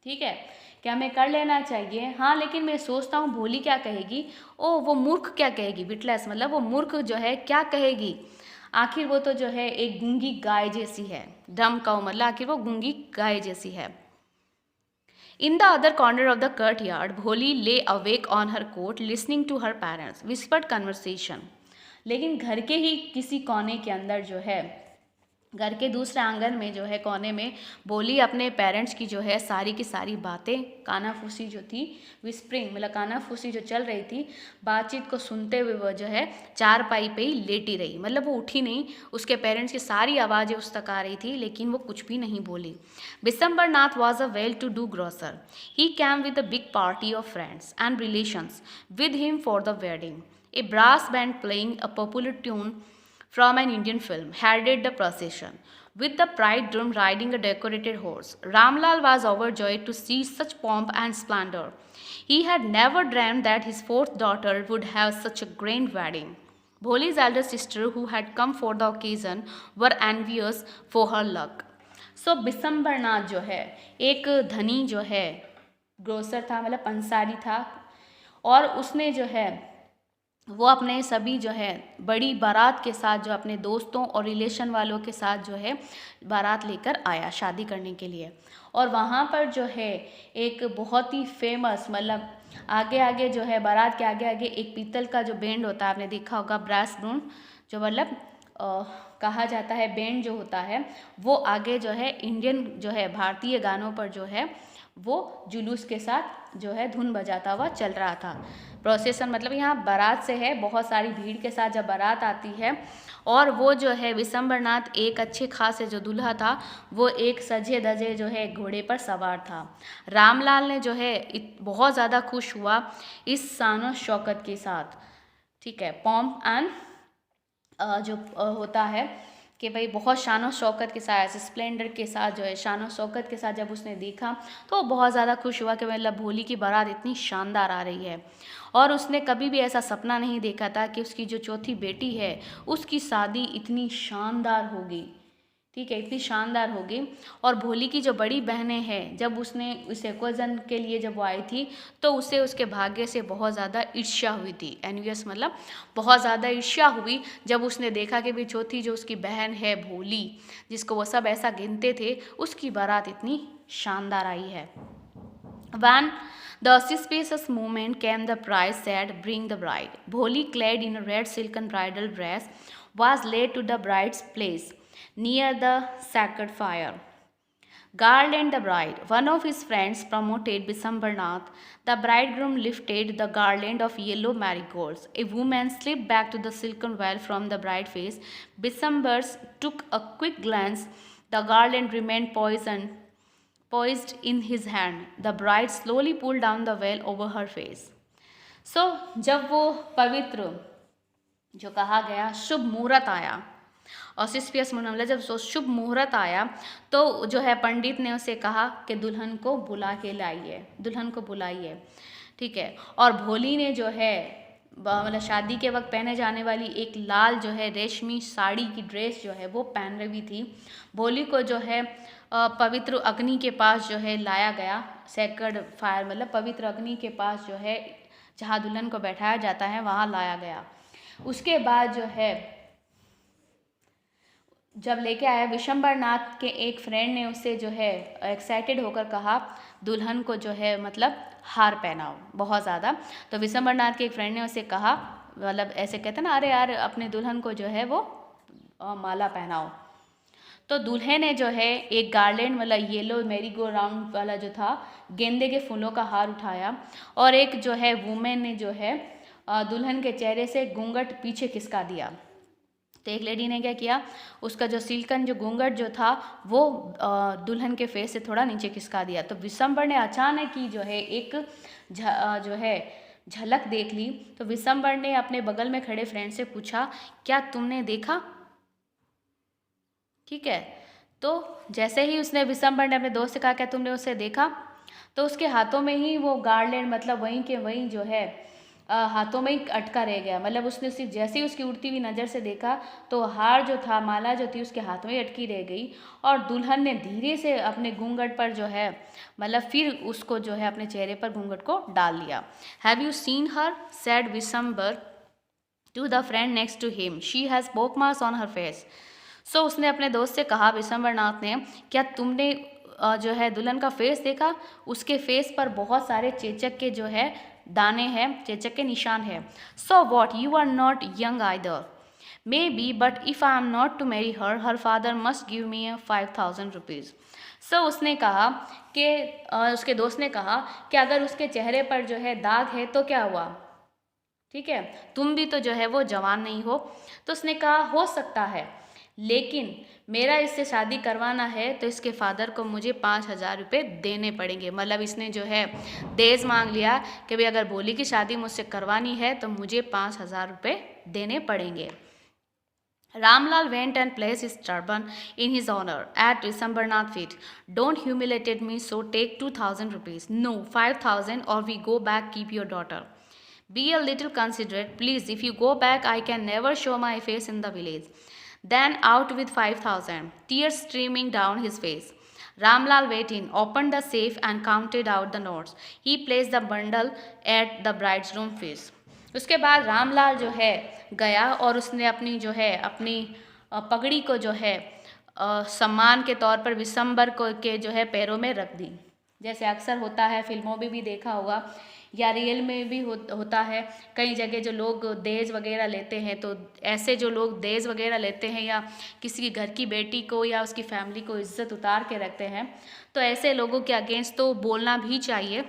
ठीक है, कि हमें कर लेना चाहिए, हाँ लेकिन मैं सोचता हूँ भोली क्या कहेगी। ओ वो मूर्ख क्या कहेगी? विटलेस मतलब वो मूर्ख जो है क्या कहेगी? आखिर वो तो जो है एक गूंगी गाय जैसी है। डम काउ मतलब आखिर वो गूंगी गाय जैसी है। In the other corner of the courtyard, Bholi lay awake on her coat, listening to her parents' whispered conversation. लेकिन घर के ही किसी कोने के अंदर जो है, घर के दूसरे आंगन में जो है कोने में भोली अपने पेरेंट्स की जो है सारी की सारी बातें, कानाफूसी जो थी, विस्परिंग मतलब कानाफूसी जो चल रही थी, बातचीत को सुनते हुए वो जो है चारपाई पे ही लेटी रही। मतलब वो उठी नहीं, उसके पेरेंट्स की सारी आवाज़ें उस तक आ रही थी, लेकिन वो कुछ भी नहीं बोली। Bisambharnath was a well-to-do grocer. He came with a big party of friends and relations with him for the wedding. A brass band playing a popular tune from an Indian film headed the procession, with the bridegroom riding a decorated horse. Ramlal was overjoyed to see such pomp and splendor. He had never dreamed that his fourth daughter would have such a grand wedding. Bholi's elder sister, who had come for the occasion, were envious for her luck. सो बिसम्बरनाथ जो है एक धनी जो है grocer था, मतलब पंसारी था, और उसने जो है वो अपने सभी जो है बड़ी बारात के साथ जो अपने दोस्तों और रिलेशन वालों के साथ जो है बारात लेकर आया शादी करने के लिए। और वहाँ पर जो है एक बहुत ही फेमस मतलब आगे आगे जो है बारात के आगे आगे एक पीतल का जो बैंड होता है, आपने देखा होगा, ब्रास बैंड जो मतलब कहा जाता है बैंड जो होता है, वो आगे जो है इंडियन जो है भारतीय गानों पर जो है वो जुलूस के साथ जो है धुन बजाता हुआ चल रहा था। प्रोसेसन मतलब यहाँ बारात से है, बहुत सारी भीड़ के साथ जब बारात आती है, और वो जो है विशंबरनाथ एक अच्छे खासे जो दूल्हा था वो एक सजे धजे जो है घोड़े पर सवार था। रामलाल ने जो है बहुत ज़्यादा खुश हुआ इस शानो शौकत के साथ, ठीक है, पॉम्प एंड जो होता है कि भाई बहुत शानो शौकत के साथ, स्प्लेंडर के साथ जो है शानो शौकत के साथ जब उसने देखा तो वो बहुत ज़्यादा खुश हुआ कि मतलब भोली की बारात इतनी शानदार आ रही है। और उसने कभी भी ऐसा सपना नहीं देखा था कि उसकी जो चौथी बेटी है उसकी शादी इतनी शानदार होगी, ठीक है, इतनी शानदार होगी। और भोली की जो बड़ी बहनें हैं, जब उसने उस एक्वजन के लिए जब वो आई थी तो उसे उसके भाग्य से बहुत ज़्यादा ईर्ष्या हुई थी। एनवियस मतलब बहुत ज़्यादा ईर्ष्या हुई जब उसने देखा कि भी चौथी जो उसकी बहन है भोली, जिसको वो सब ऐसा गिनते थे, उसकी बारात इतनी शानदार आई है। When the auspicious moment came, the bride said, "Bring the bride." Bholi, clad in a red silken bridal dress, was led to the bride's place near the sacred fire. Garland the bride. One of his friends promoted Bisambarnath. The bridegroom lifted the garland of yellow marigolds. A woman slipped back to the silken veil from the bride's face. Bisambars took a quick glance. The garland remained poised in his hand. The bride slowly pulled down the veil over her face. So, जब वो पवित्र जो कहा गया शुभ मुहूर्त आया, ऑसिस्पियस मुहूर्त, जब शुभ मुहूर्त आया तो जो है पंडित ने उसे कहा कि दुल्हन को बुला के लाइए, दुल्हन को बुलाइए, ठीक है। और भोली ने जो है मतलब शादी के वक्त पहने जाने वाली एक लाल जो है रेशमी साड़ी की ड्रेस जो है वो पहन रही थी। भोली को जो है पवित्र अग्नि के पास जो है लाया गया, सेक्रेड फायर मतलब पवित्र अग्नि के पास जो है जहाँ दुल्हन को बैठाया जाता है वहाँ लाया गया। उसके बाद जो है जब लेके आया, विशंबरनाथ के एक फ्रेंड ने उसे जो है एक्साइटेड होकर कहा दुल्हन को जो है मतलब हार पहनाओ बहुत ज़्यादा। तो विशंबरनाथ के एक फ्रेंड ने उसे कहा, मतलब ऐसे कहते ना, अरे यार अपने दुल्हन को जो है वो माला पहनाओ। तो दूल्हे ने जो है एक गार्लैंड मतलब येलो मैरी गो राउंड वाला जो था गेंदे के फूलों का हार उठाया, और एक जो है वुमेन ने जो है दुल्हन के चेहरे से घूंघट पीछे खिसका दिया। तो एक लेडी ने क्या किया, उसका जो सिल्कन जो घूंघट जो था वो दुल्हन के फेस से थोड़ा नीचे खिसका दिया। तो विशंबर ने अचानक ही जो है एक जो है झलक देख ली तो विशंबर ने अपने बगल में खड़े फ्रेंड से पूछा, क्या तुमने देखा? ठीक है, तो जैसे ही उसने विशंबर ने अपने दोस्त से कहा, क्या तुमने उसे देखा, तो उसके हाथों में ही वो गार्लैंड मतलब वहीं के वहीं जो है हाथों में ही अटका रह गया। मतलब उसने सिर्फ जैसे ही उसकी उड़ती हुई नज़र से देखा तो हार जो था, माला जो थी उसके हाथ में अटकी रह गई। और दुल्हन ने धीरे से अपने घूंघट पर जो है मतलब फिर उसको जो है अपने चेहरे पर घूंघट को डाल लिया। Have you seen her, said Vishambar to the friend next to him, she has pock marks on her face. So उसने अपने दोस्त से कहा, विशंबरनाथ ने, क्या तुमने जो है दुल्हन का फेस देखा? उसके फेस पर बहुत सारे चेचक के जो है दाने हैं, चेचक के निशान है। So what, you are not young either, maybe, but if I am not to marry her, her father must give me 5,000 rupees. सो उसने कहा कि उसके दोस्त ने कहा कि अगर उसके चेहरे पर जो है दाग है तो क्या हुआ, ठीक है, तुम भी तो जो है वो जवान नहीं हो। तो उसने कहा, हो सकता है, लेकिन मेरा इससे शादी करवाना है तो इसके फादर को मुझे 5,000 रुपये देने पड़ेंगे। मतलब इसने जो है दहेज मांग लिया कि भाई अगर भोली की शादी मुझसे करवानी है तो मुझे 5,000 रुपये देने पड़ेंगे। Ramlal went and placed his turban in his honor at Visambarnath feet. Don't humiliate me, so take 2,000 rupees. No, 5,000 or we go back, keep your daughter. Be a little considerate, please. If you go back, I can never show my face in the village. Then out with 5,000, tears streaming down his face. Ramlal went in, opened the safe and counted out the notes. He placed the bundle at the bride's room feet. उसके बाद रामलाल जो है गया और उसने अपनी जो है अपनी पगड़ी को जो है सम्मान के तौर पर विशंबर को के जो है पैरों में रख दी। जैसे अक्सर होता है, फिल्मों में भी देखा होगा या रियल में भी होता है, कई जगह जो लोग दहेज वगैरह लेते हैं, तो ऐसे जो लोग दहेज वगैरह लेते हैं या किसी घर की बेटी को या उसकी फैमिली को इज्जत उतार के रखते हैं, तो ऐसे लोगों के अगेंस्ट तो बोलना भी चाहिए।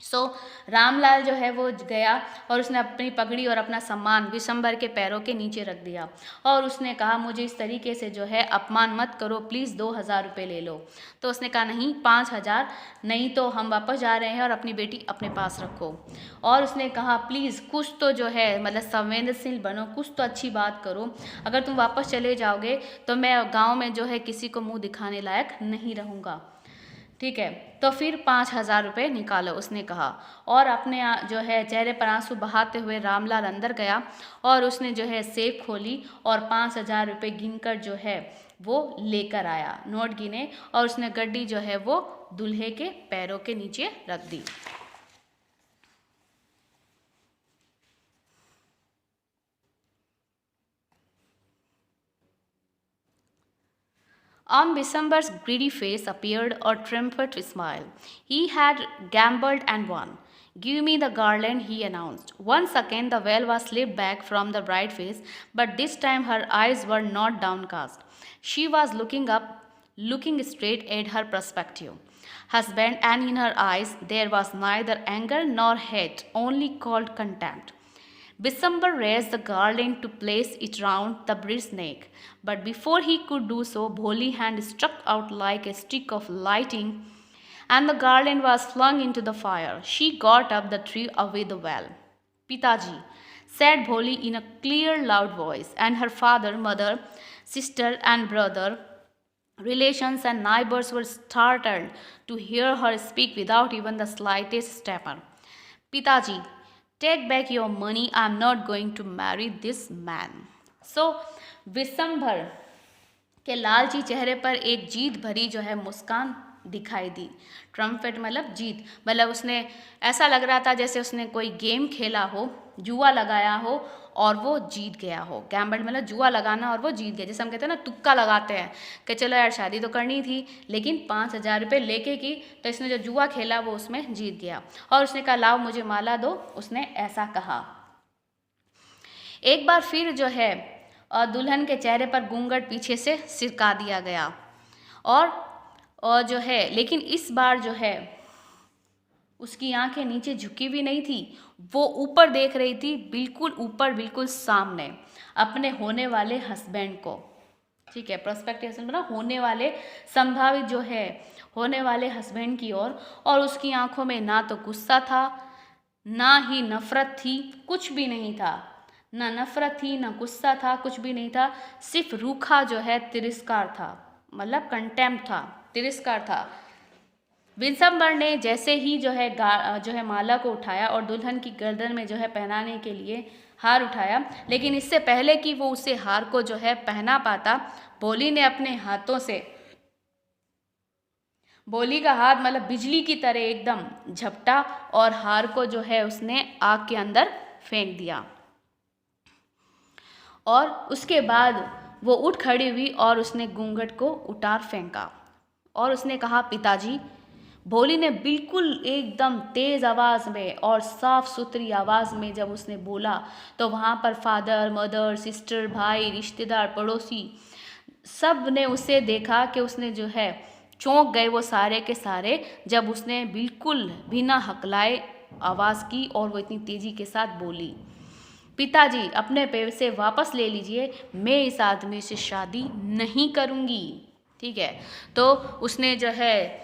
सो रामलाल जो है वो गया और उसने अपनी पगड़ी और अपना सम्मान विशंबर के पैरों के नीचे रख दिया और उसने कहा, मुझे इस तरीके से जो है अपमान मत करो, प्लीज़ 2,000 रुपये ले लो। तो उसने कहा, नहीं 5,000, नहीं तो हम वापस जा रहे हैं और अपनी बेटी अपने पास रखो। और उसने कहा, प्लीज़ कुछ तो जो है मतलब संवेदनशील बनो, कुछ तो अच्छी बात करो, अगर तुम वापस चले जाओगे तो मैं गाँव में जो है किसी को मुँह दिखाने लायक नहीं रहूँगा। ठीक है, तो फिर 5,000 रुपये निकालो, उसने कहा। और अपने जो है चेहरे पर आंसू बहाते हुए रामलाल अंदर गया और उसने जो है सेफ खोली और 5,000 रुपये गिनकर जो है वो लेकर आया, नोट गिने, और उसने गड्डी जो है वो दूल्हे के पैरों के नीचे रख दी। On Visambar's greedy face appeared a triumphant smile. He had gambled and won. Give me the garland, he announced. Once again the veil was slipped back from the bride's face, but this time her eyes were not downcast. She was looking up, looking straight at her prospective husband, and in her eyes there was neither anger nor hate, only cold contempt. Visambar raised the garland to place it round the bride's neck, but before he could do so, Bholi hand struck out like a stick of lightning, and the garland was flung into the fire. She got up the tree away the well. Pitaji, said Bholi in a clear, loud voice, and her father, mother, sister, and brother, relations, and neighbors were startled to hear her speak without even the slightest stammer. Pitaji, take back your money, I am not going to marry this man. So, Vishambhar के लालची चेहरे पर एक जीत भरी जो है मुस्कान दिखाई दी। Trumpet मतलब जीत, मतलब उसने ऐसा लग रहा था जैसे उसने कोई गेम खेला हो, जुआ लगाया हो और वो जीत गया हो। गैम्बल मतलब जुआ लगाना और वो जीत गया, जैसे हम कहते हैं ना तुक्का लगाते हैं कि चलो यार शादी तो करनी थी लेकिन 5,000 रुपये लेके की, तो इसने जो जुआ खेला वो उसमें जीत गया। और उसने कहा, लाओ मुझे माला दो, उसने ऐसा कहा। एक बार फिर जो है दुल्हन के चेहरे पर घूंघट पीछे से सिरका दिया गया और जो है, लेकिन इस बार जो है उसकी आंखें नीचे झुकी भी नहीं थी, वो ऊपर देख रही थी, बिल्कुल ऊपर, बिल्कुल सामने अपने होने वाले हस्बैंड को। ठीक है, प्रोस्पेक्टिव हस्बैंड बना, होने वाले संभावित जो है होने वाले हस्बैंड की ओर। और उसकी आंखों में ना तो गुस्सा था, ना ही नफरत थी, कुछ भी नहीं था, ना नफरत थी ना गुस्सा था, कुछ भी नहीं था, सिर्फ रूखा जो है तिरस्कार था, मतलब कंटेम्प्ट था, तिरस्कार था। विशंबर ने जैसे ही जो है माला को उठाया और दुल्हन की गर्दन में जो है पहनाने के लिए हार उठाया, लेकिन इससे पहले कि वो उसे हार को जो है पहना पाता, भोली ने अपने हाथों से, भोली का हाथ मतलब बिजली की तरह एकदम झपटा और हार को जो है उसने आग के अंदर फेंक दिया। और उसके बाद वो उठ खड़ी हुई और उसने घूंघट को उतार फेंका और उसने कहा, पिताजी। भोली ने बिल्कुल एकदम तेज आवाज में और साफ सुथरी आवाज में जब उसने बोला, तो वहाँ पर फादर, मदर, सिस्टर, भाई, रिश्तेदार, पड़ोसी सब ने उसे देखा कि उसने जो है चौंक गए वो सारे के सारे, जब उसने बिल्कुल बिना हकलाए आवाज़ की और वो इतनी तेज़ी के साथ बोली, पिताजी अपने पैसे वापस ले लीजिए, मैं इस आदमी से शादी नहीं करूँगी। ठीक है, तो उसने जो है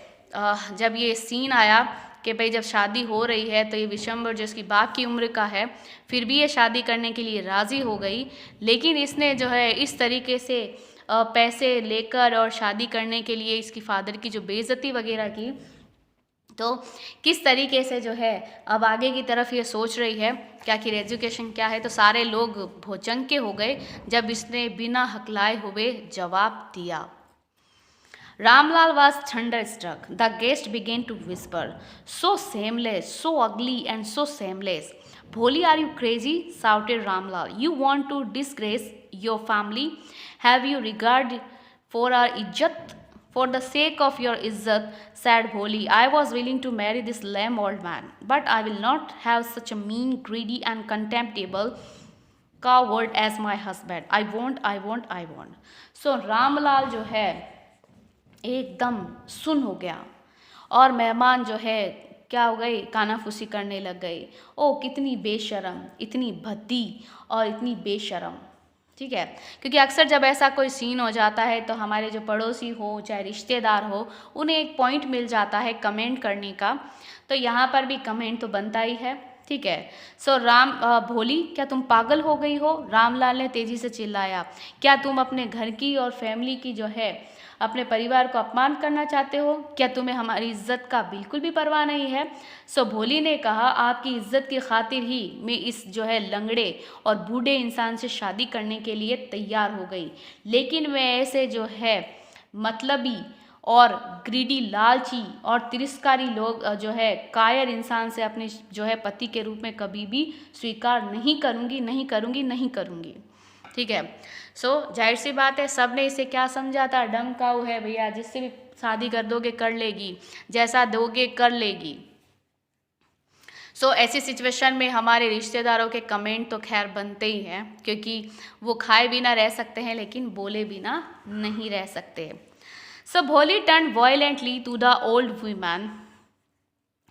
जब ये सीन आया कि भाई जब शादी हो रही है तो ये विशंबर जो इसकी बाप की उम्र का है, फिर भी ये शादी करने के लिए राज़ी हो गई, लेकिन इसने जो है इस तरीके से पैसे लेकर और शादी करने के लिए इसकी फादर की जो बेइज्जती वगैरह की, तो किस तरीके से जो है अब आगे की तरफ ये सोच रही है कि आखिर एजुकेशन क्या है, तो सारे लोग भौचंके हो गए जब इसने बिना हकलाए हुए जवाब दिया। Ramlal was thunderstruck. The guest began to whisper, so shameless, so ugly, and so shameless. Bholi, are you crazy? Shouted Ramlal. You want to disgrace your family? Have you regard for our izzat? For the sake of your izzat, said Bholi, I was willing to marry this lame old man, but I will not have such a mean, greedy, and contemptible coward as my husband. I won't, I won't, I won't. So Ramlal जो है एकदम सुन हो गया और मेहमान जो है क्या हो गए, कानाफूसी करने लग गए। ओ कितनी बेशरम, इतनी भद्दी और इतनी बेशरम। ठीक है, क्योंकि अक्सर जब ऐसा कोई सीन हो जाता है तो हमारे जो पड़ोसी हो चाहे रिश्तेदार हो, उन्हें एक पॉइंट मिल जाता है कमेंट करने का, तो यहाँ पर भी कमेंट तो बनता ही है। ठीक है, सो भोली क्या तुम पागल हो गई हो? रामलाल ने तेजी से चिल्लाया, क्या तुम अपने घर की और फैमिली की जो है अपने परिवार को अपमान करना चाहते हो? क्या तुम्हें हमारी इज्जत का बिल्कुल भी परवाह नहीं है? सो भोली ने कहा, आपकी इज्जत की खातिर ही मैं इस जो है लंगड़े और बूढ़े इंसान से शादी करने के लिए तैयार हो गई, लेकिन मैं ऐसे जो है मतलबी और ग्रीडी, लालची और तिरस्कारी लोग जो है कायर इंसान से अपने जो है पति के रूप में कभी भी स्वीकार नहीं करूँगी, नहीं करूँगी, नहीं करूँगी। ठीक है, सो जाहिर सी बात है सब ने इसे क्या समझा था, डम काऊ है भैया, जिससे भी शादी कर दोगे कर लेगी, जैसा दोगे कर लेगी। सो ऐसी सिचुएशन में हमारे रिश्तेदारों के कमेंट तो खैर बनते ही हैं, क्योंकि वो खाए बिना रह सकते हैं लेकिन बोले बिना नहीं रह सकते। सो भोली turned violently to the old woman.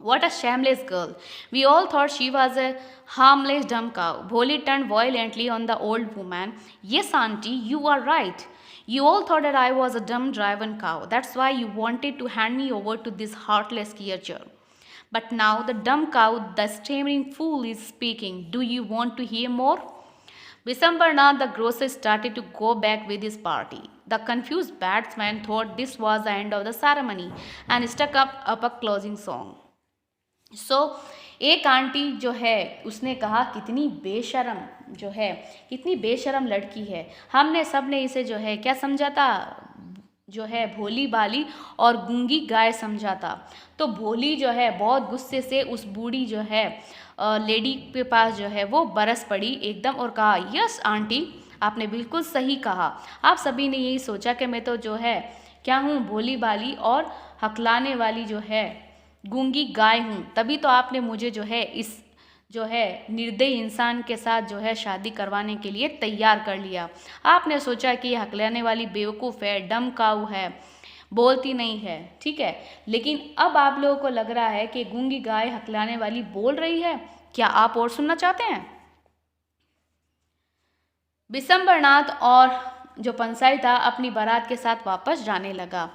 What a shameless girl. We all thought she was a harmless dumb cow. Bholi turned violently on the old woman. Yes, auntie, you are right. You all thought that I was a dumb driven cow. That's why you wanted to hand me over to this heartless creature. But now the dumb cow, the stammering fool, is speaking. Do you want to hear more? Visambarnath the grocer started to go back with his party. The confused batsman thought this was the end of the ceremony and stuck up a closing song. सो एक aunty जो है उसने कहा, कितनी बेशरम जो है, कितनी बेशरम लड़की है, हमने सब ने इसे जो है क्या समझा था, जो है भोली बाली और गूंगी गाय समझा था। तो भोली जो है बहुत गुस्से से उस बूढ़ी जो है लेडी के पास जो है वो बरस पड़ी एकदम और कहा, यस आंटी, आपने बिल्कुल सही कहा। आप सभी ने यही सोचा कि मैं तो जो है क्या हूँ, भोली बाली और हकलाने वाली जो है गूंगी गाय हूँ, तभी तो आपने मुझे जो है इस जो है निर्दयी इंसान के साथ जो है शादी करवाने के लिए तैयार कर लिया। आपने सोचा कि ये हकलाने वाली बेवकूफ़ है, डम काऊ है, बोलती नहीं है। ठीक है, लेकिन अब आप लोगों को लग रहा है कि गूंगी गाय हकलाने वाली बोल रही है। क्या आप और सुनना चाहते हैं? विशंबरनाथ और जो पंसाई था अपनी बारात के साथ वापस जाने लगा।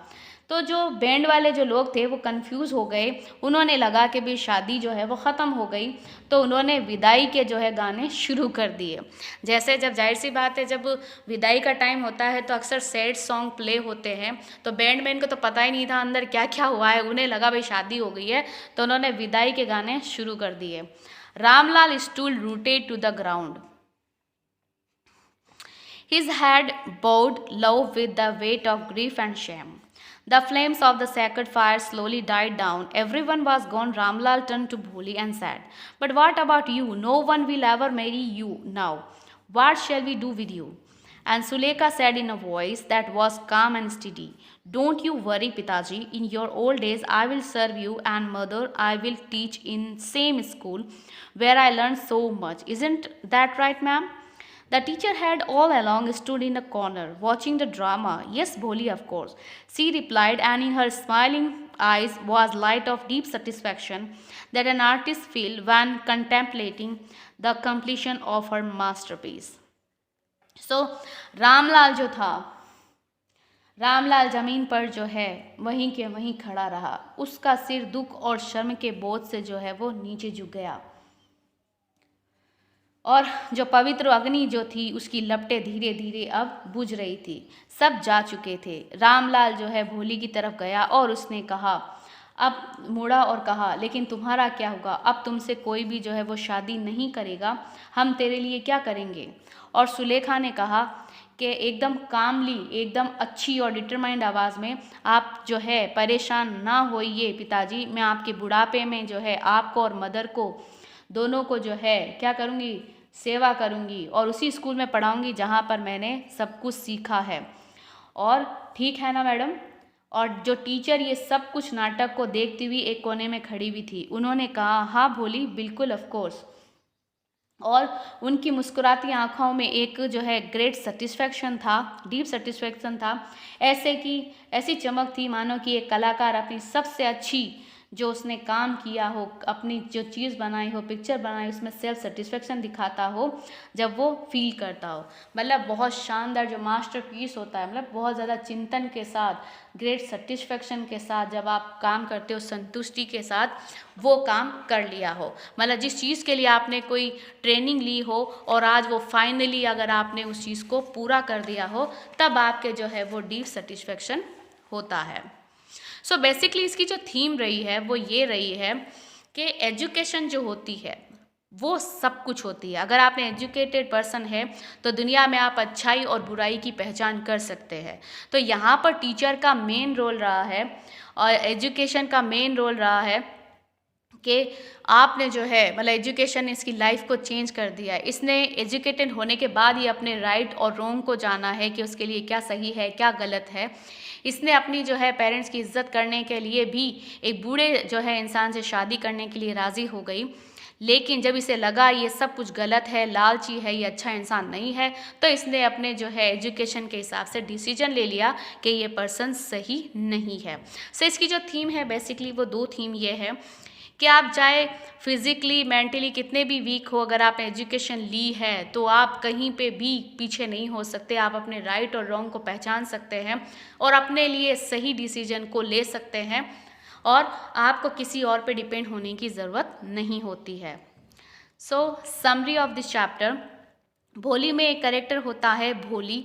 तो जो बैंड वाले जो लोग थे वो कंफ्यूज हो गए, उन्होंने लगा कि भी शादी जो है वो ख़त्म हो गई, तो उन्होंने विदाई के जो है गाने शुरू कर दिए। जैसे जब जाहिर सी बात है जब विदाई का टाइम होता है तो अक्सर सैड सॉन्ग प्ले होते हैं, तो बैंडमैन को तो पता ही नहीं था अंदर क्या क्या हुआ है, उन्हें लगा भाई शादी हो गई है, तो उन्होंने विदाई के गाने शुरू कर दिए। Ramlal stood rooted to the ground, his head bowed low with the weight of grief and shame. The flames of the sacred fire slowly died down. Everyone was gone. Ramlal turned to Bholi and said, "But what about you? No one will ever marry you now. What shall we do with you?" And Sulekha said in a voice that was calm and steady, "Don't you worry, Pitaji. In your old days, I will serve you, and mother, I will teach in same school where I learned so much. Isn't that right, ma'am?" The teacher had all along stood in a corner, watching the drama. "Yes, Bholi, of course," she replied, and in her smiling eyes was light of deep satisfaction that an artist feels when contemplating the completion of her masterpiece. So, Ramlal जो था, रामलाल जमीन पर जो है वहीं के वहीं खड़ा रहा। उसका सिर दुख और शर्म के बोझ से जो है वो नीचे झुक गया, और जो पवित्र अग्नि जो थी उसकी लपटें धीरे धीरे अब बुझ रही थी। सब जा चुके थे। रामलाल जो है भोली की तरफ गया और उसने कहा, अब मुड़ा और कहा, "लेकिन तुम्हारा क्या होगा? अब तुमसे कोई भी जो है वो शादी नहीं करेगा, हम तेरे लिए क्या करेंगे?" और सुलेखा ने कहा कि एकदम कामली, एकदम अच्छी और डिटरमाइंड आवाज़ में, "आप जो है परेशान ना होइए पिताजी, मैं आपके बुढ़ापे में जो है आपको और मदर को दोनों को जो है क्या करूँगी, सेवा करूँगी और उसी स्कूल में पढ़ाऊँगी जहाँ पर मैंने सब कुछ सीखा है। और ठीक है ना मैडम?" और जो टीचर ये सब कुछ नाटक को देखती हुई एक कोने में खड़ी हुई थी, उन्होंने कहा, "हाँ भोली, बिल्कुल, ऑफ कोर्स।" और उनकी मुस्कुराती आँखों में एक जो है ग्रेट सेटिस्फैक्शन था, डीप सेटिस्फैक्शन था, ऐसी चमक थी मानो कि एक कलाकार अपनी सबसे अच्छी जो उसने काम किया हो, अपनी जो चीज़ बनाई हो, पिक्चर बनाई, उसमें सेल्फ सेटिस्फेक्शन दिखाता हो जब वो फील करता हो। मतलब बहुत शानदार जो मास्टरपीस होता है, मतलब बहुत ज़्यादा चिंतन के साथ, ग्रेट सेटिस्फेक्शन के साथ जब आप काम करते हो, संतुष्टि के साथ वो काम कर लिया हो, मतलब जिस चीज़ के लिए आपने कोई ट्रेनिंग ली हो और आज वो फाइनली अगर आपने उस चीज़ को पूरा कर दिया हो, तब आपके जो है वो डीप सेटिस्फेक्शन होता है। सो बेसिकली इसकी जो थीम रही है वो ये रही है कि एजुकेशन जो होती है वो सब कुछ होती है। अगर आपने एजुकेटेड पर्सन है तो दुनिया में आप अच्छाई और बुराई की पहचान कर सकते हैं। तो यहाँ पर टीचर का मेन रोल रहा है और एजुकेशन का मेन रोल रहा है कि आपने जो है मतलब एजुकेशन ने इसकी लाइफ को चेंज कर दिया है। इसने एजुकेटेड होने के बाद ही अपने राइट और रॉन्ग को जाना है कि उसके लिए क्या सही है, क्या गलत है। इसने अपनी जो है पेरेंट्स की इज्जत करने के लिए भी एक बूढ़े जो है इंसान से शादी करने के लिए राज़ी हो गई, लेकिन जब इसे लगा ये सब कुछ गलत है, लालची है, ये अच्छा इंसान नहीं है, तो इसने अपने जो है एजुकेशन के हिसाब से डिसीजन ले लिया कि ये पर्सन सही नहीं है। सो इसकी जो थीम है बेसिकली वो दो थीम ये है कि आप चाहे फिज़िकली मेंटली कितने भी वीक हो, अगर आपने एजुकेशन ली है तो आप कहीं पे भी पीछे नहीं हो सकते। आप अपने राइट और रॉन्ग को पहचान सकते हैं और अपने लिए सही डिसीजन को ले सकते हैं और आपको किसी और पे डिपेंड होने की ज़रूरत नहीं होती है। सो समरी ऑफ दिस चैप्टर, भोली में एक कैरेक्टर होता है भोली,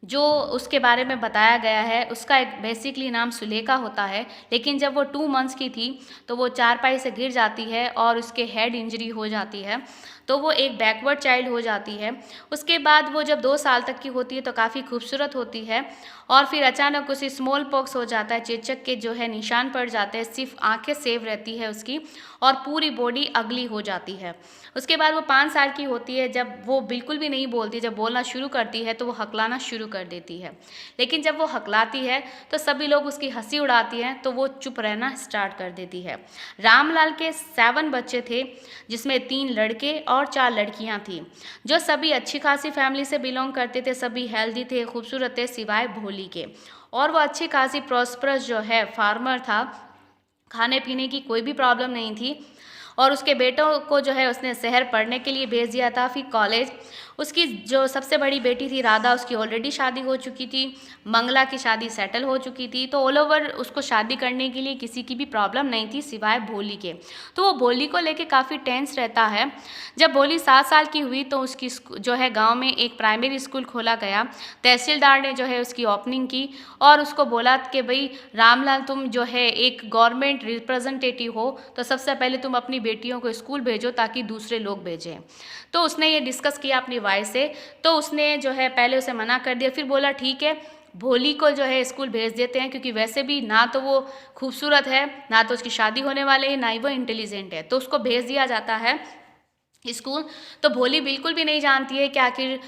जो उसके बारे में बताया गया है। उसका एक बेसिकली नाम सुलेखा होता है, लेकिन जब वो 2 मंथ्स की थी तो वो चारपाई से गिर जाती है और उसके हेड इंजरी हो जाती है, तो वो एक बैकवर्ड चाइल्ड हो जाती है। उसके बाद वो जब 2 साल तक की होती है तो काफ़ी खूबसूरत होती है और फिर अचानक उसे स्मॉल पॉक्स हो जाता है, चेचक के जो है निशान पड़ जाते हैं, सिर्फ आंखें सेव रहती है उसकी और पूरी बॉडी अगली हो जाती है। उसके बाद वो 5 साल की होती है, जब वो बिल्कुल भी नहीं बोलती, जब बोलना शुरू करती है तो वो हकलाना शुरू कर देती है। लेकिन जब वो हकलाती है तो सभी लोग उसकी हंसी उड़ाती हैं, तो वो चुप रहना स्टार्ट कर देती है। रामलाल के 7 बच्चे थे, जिसमें 3 लड़के और 4 लड़कियां थीं, जो सभी अच्छी खासी फैमिली से बिलोंग करते थे। सभी हेल्दी थे, खूबसूरत थे, सिवाय भोली के। और वो अच्छी खासी प्रॉस्परस जो है फार्मर था, खाने पीने की कोई भी प्रॉब्लम नहीं थी। और उसके बेटों को जो है उसने शहर पढ़ने के लिए भेज दिया था, फिर कॉलेज। उसकी जो सबसे बड़ी बेटी थी राधा, उसकी ऑलरेडी शादी हो चुकी थी, मंगला की शादी सेटल हो चुकी थी, तो ऑल ओवर उसको शादी करने के लिए किसी की भी प्रॉब्लम नहीं थी सिवाय भोली के। तो वो भोली को लेके काफ़ी टेंस रहता है। जब भोली 7 साल की हुई तो उसकी जो है गांव में एक प्राइमरी स्कूल खोला गया। तहसीलदार ने जो है उसकी ओपनिंग की और उसको बोला कि भाई रामलाल, तुम जो है एक गवर्नमेंट रिप्रेजेंटेटिव हो, तो सबसे पहले तुम अपनी बेटियों को स्कूल भेजो ताकि दूसरे लोग भेजें। तो उसने ये डिस्कस किया अपनी वाइफ से, तो उसने जो है पहले उसे मना कर दिया, फिर बोला ठीक है भोली को जो है स्कूल भेज देते हैं, क्योंकि वैसे भी ना तो वो खूबसूरत है, ना तो उसकी शादी होने वाली है, ना ही वो इंटेलिजेंट है, तो उसको भेज दिया जाता है स्कूल। तो भोली बिल्कुल भी नहीं जानती है कि आखिर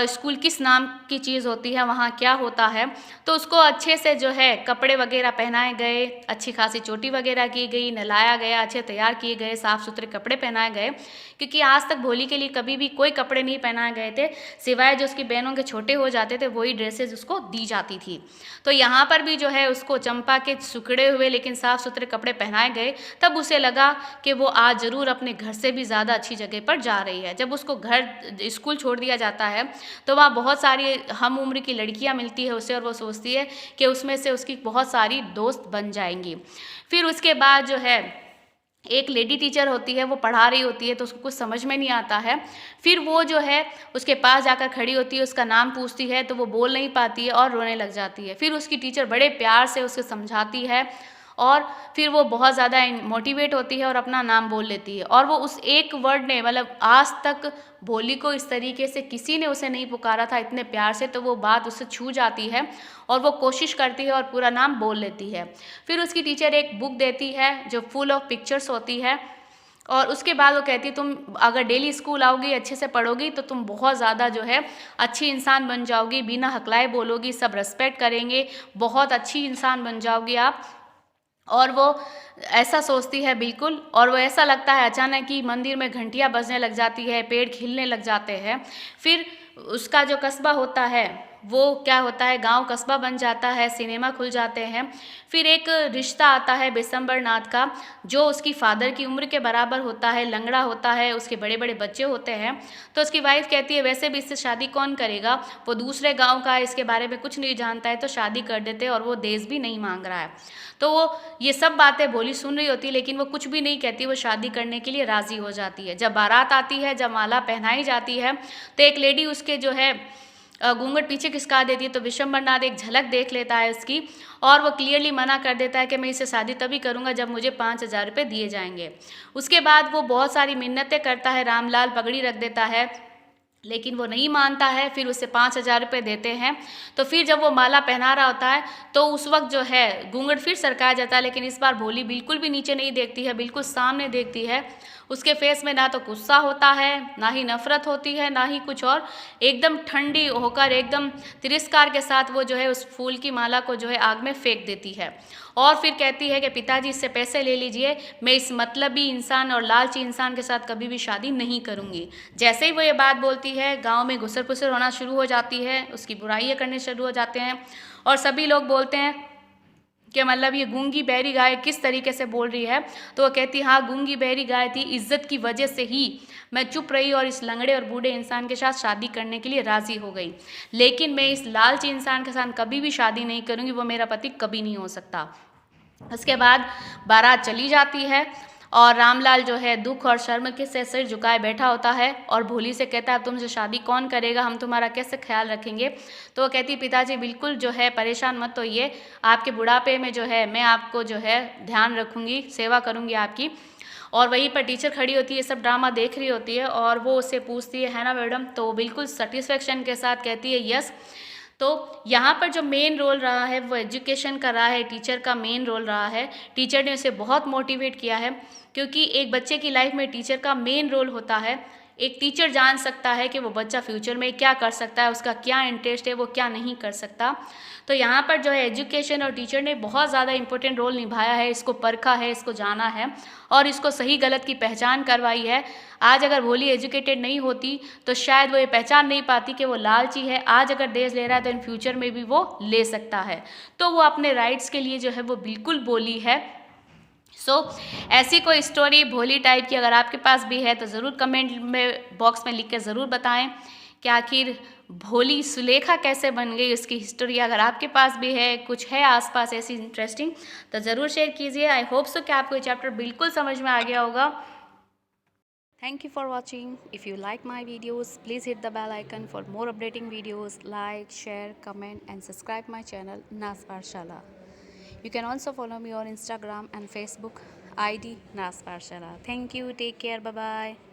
स्कूल किस नाम की चीज़ होती है, वहाँ क्या होता है। तो उसको अच्छे से जो है कपड़े वगैरह पहनाए गए, अच्छी खासी चोटी वगैरह की गई, नहलाया गया, अच्छे तैयार किए गए, साफ़ सुथरे कपड़े पहनाए गए, क्योंकि आज तक भोली के लिए कभी भी कोई कपड़े नहीं पहनाए गए थे, सिवाय जो उसकी बहनों के छोटे हो जाते थे वही ड्रेसेस उसको दी जाती थी। तो यहाँ पर भी जो है उसको चंपा के सुखड़े हुए लेकिन साफ़ सुथरे कपड़े पहनाए गए। तब उसे लगा कि वो आज ज़रूर अपने घर से भी ज़्यादा अच्छी जगह पर जा रही है। जब उसको घर स्कूल छोड़ दिया जाता है तो वहाँ बहुत सारी हम उम्र की लड़कियाँ मिलती है उसे, और वो सोचती है कि उसमें से उसकी बहुत सारी दोस्त बन जाएंगी। फिर उसके बाद जो है एक लेडी टीचर होती है, वो पढ़ा रही होती है, तो उसको कुछ समझ में नहीं आता है। फिर वो जो है उसके पास जाकर खड़ी होती है, उसका नाम पूछती है, तो वो बोल नहीं पाती है और रोने लग जाती है। फिर उसकी टीचर बड़े प्यार से उसे समझाती है और फिर वो बहुत ज़्यादा मोटिवेट होती है और अपना नाम बोल लेती है। और वो उस एक वर्ड ने, मतलब आज तक भोली को इस तरीके से किसी ने उसे नहीं पुकारा था इतने प्यार से, तो वो बात उससे छू जाती है और वो कोशिश करती है और पूरा नाम बोल लेती है। फिर उसकी टीचर एक बुक देती है जो फुल ऑफ पिक्चर्स होती है, और उसके बाद वो कहती है तुम अगर डेली स्कूल आओगी, अच्छे से पढ़ोगी, तो तुम बहुत ज़्यादा जो है अच्छी इंसान बन जाओगी, बिना हकलाए बोलोगी, सब रेस्पेक्ट करेंगे, बहुत अच्छी इंसान बन जाओगी आप। और वो ऐसा सोचती है बिल्कुल, और वो ऐसा लगता है अचानक कि मंदिर में घंटियाँ बजने लग जाती है, पेड़ खिलने लग जाते हैं। फिर उसका जो कस्बा होता है वो क्या होता है, गांव कस्बा बन जाता है, सिनेमा खुल जाते हैं। फिर एक रिश्ता आता है बिशंबर नाथ का, जो उसकी फादर की उम्र के बराबर होता है, लंगड़ा होता है, उसके बड़े बड़े बच्चे होते हैं। तो उसकी वाइफ कहती है वैसे भी इससे शादी कौन करेगा, वो दूसरे गांव का है, इसके बारे में कुछ नहीं जानता है, तो शादी कर देते हैं, और वो देश भी नहीं मांग रहा है। तो वो ये सब बातें भोली सुन रही होती है, लेकिन वो कुछ भी नहीं कहती, वो शादी करने के लिए राज़ी हो जाती है। जब बारात आती है, जब माला पहनाई जाती है, तो एक लेडी उसके जो है घूंघट पीछे खिसका देती है, तो विशंबर नाथ एक झलक देख लेता है उसकी, और वो क्लियरली मना कर देता है कि मैं इससे शादी तभी करूंगा जब मुझे 5,000 रुपये दिए जाएंगे। उसके बाद वो बहुत सारी मिन्नतें करता है, रामलाल पगड़ी रख देता है, लेकिन वो नहीं मानता है। फिर उसे 5,000 रुपये देते हैं। तो फिर जब वो माला पहना रहा होता है तो उस वक्त जो है घूंघट फिर सरकाया जाता है, लेकिन इस बार भोली बिल्कुल भी नीचे नहीं देखती है, बिल्कुल सामने देखती है। उसके फेस में ना तो गुस्सा होता है, ना ही नफरत होती है, ना ही कुछ और, एकदम ठंडी होकर एकदम तिरस्कार के साथ वो जो है उस फूल की माला को जो है आग में फेंक देती है, और फिर कहती है कि पिताजी इससे पैसे ले लीजिए, मैं इस मतलबी इंसान और लालची इंसान के साथ कभी भी शादी नहीं करूँगी। जैसे ही वो ये बात बोलती है, गाँव में घुसर पुसर होना शुरू हो जाती है, उसकी बुराइयाँ करने शुरू हो जाते हैं, और सभी लोग बोलते हैं कि मतलब ये गूंगी बहरी गाय किस तरीके से बोल रही है। तो वो कहती हाँ गूंगी बहरी गाय थी, इज्जत की वजह से ही मैं चुप रही और इस लंगड़े और बूढ़े इंसान के साथ शादी करने के लिए राज़ी हो गई, लेकिन मैं इस लालची इंसान के साथ कभी भी शादी नहीं करूँगी, वो मेरा पति कभी नहीं हो सकता। उसके बाद बारात चली जाती है और रामलाल जो है दुख और शर्म के से सिर झुकाए बैठा होता है और भोली से कहता है तुमसे शादी कौन करेगा, हम तुम्हारा कैसे ख्याल रखेंगे। तो वो कहती पिताजी बिल्कुल जो है परेशान मत होइए, आपके बुढ़ापे में जो है मैं आपको जो है ध्यान रखूँगी, सेवा करूँगी आपकी। और वहीं पर टीचर खड़ी होती है, सब ड्रामा देख रही होती है, और वो उससे पूछती है ना मैडम, तो वो बिल्कुल सेटिस्फेक्शन के साथ कहती है यस। तो यहाँ पर जो मेन रोल रहा है वो एजुकेशन का रहा है, टीचर का मेन रोल रहा है। टीचर ने उसे बहुत मोटिवेट किया है, क्योंकि एक बच्चे की लाइफ में टीचर का मेन रोल होता है। एक टीचर जान सकता है कि वो बच्चा फ्यूचर में क्या कर सकता है, उसका क्या इंटरेस्ट है, वो क्या नहीं कर सकता। तो यहाँ पर जो है एजुकेशन और टीचर ने बहुत ज़्यादा इंपॉर्टेंट रोल निभाया है, इसको परखा है, इसको जाना है और इसको सही गलत की पहचान करवाई है। आज अगर भोली एजुकेटेड नहीं होती तो शायद वो ये पहचान नहीं पाती कि वो लालची है। आज अगर देश ले रहा है तो इन फ्यूचर में भी वो ले सकता है। तो वो अपने राइट्स के लिए जो है वो बिल्कुल बोली है। ऐसी कोई स्टोरी भोली टाइप की अगर आपके पास भी है तो ज़रूर कमेंट में बॉक्स में लिख के ज़रूर बताएं कि आखिर भोली सुलेखा कैसे बन गई, उसकी हिस्ट्री अगर आपके पास भी है, कुछ है आसपास ऐसी इंटरेस्टिंग तो ज़रूर शेयर कीजिए। आई होप सो कि आपको ये चैप्टर बिल्कुल समझ में आ गया होगा। Thank you for watching. If you like my videos, please hit the bell icon for more updating videos. Like, share, comment and subscribe my channel Nas Pathshala. You can also follow me on Instagram and Facebook ID Nas Pathshala. Thank you. Take care. Bye bye.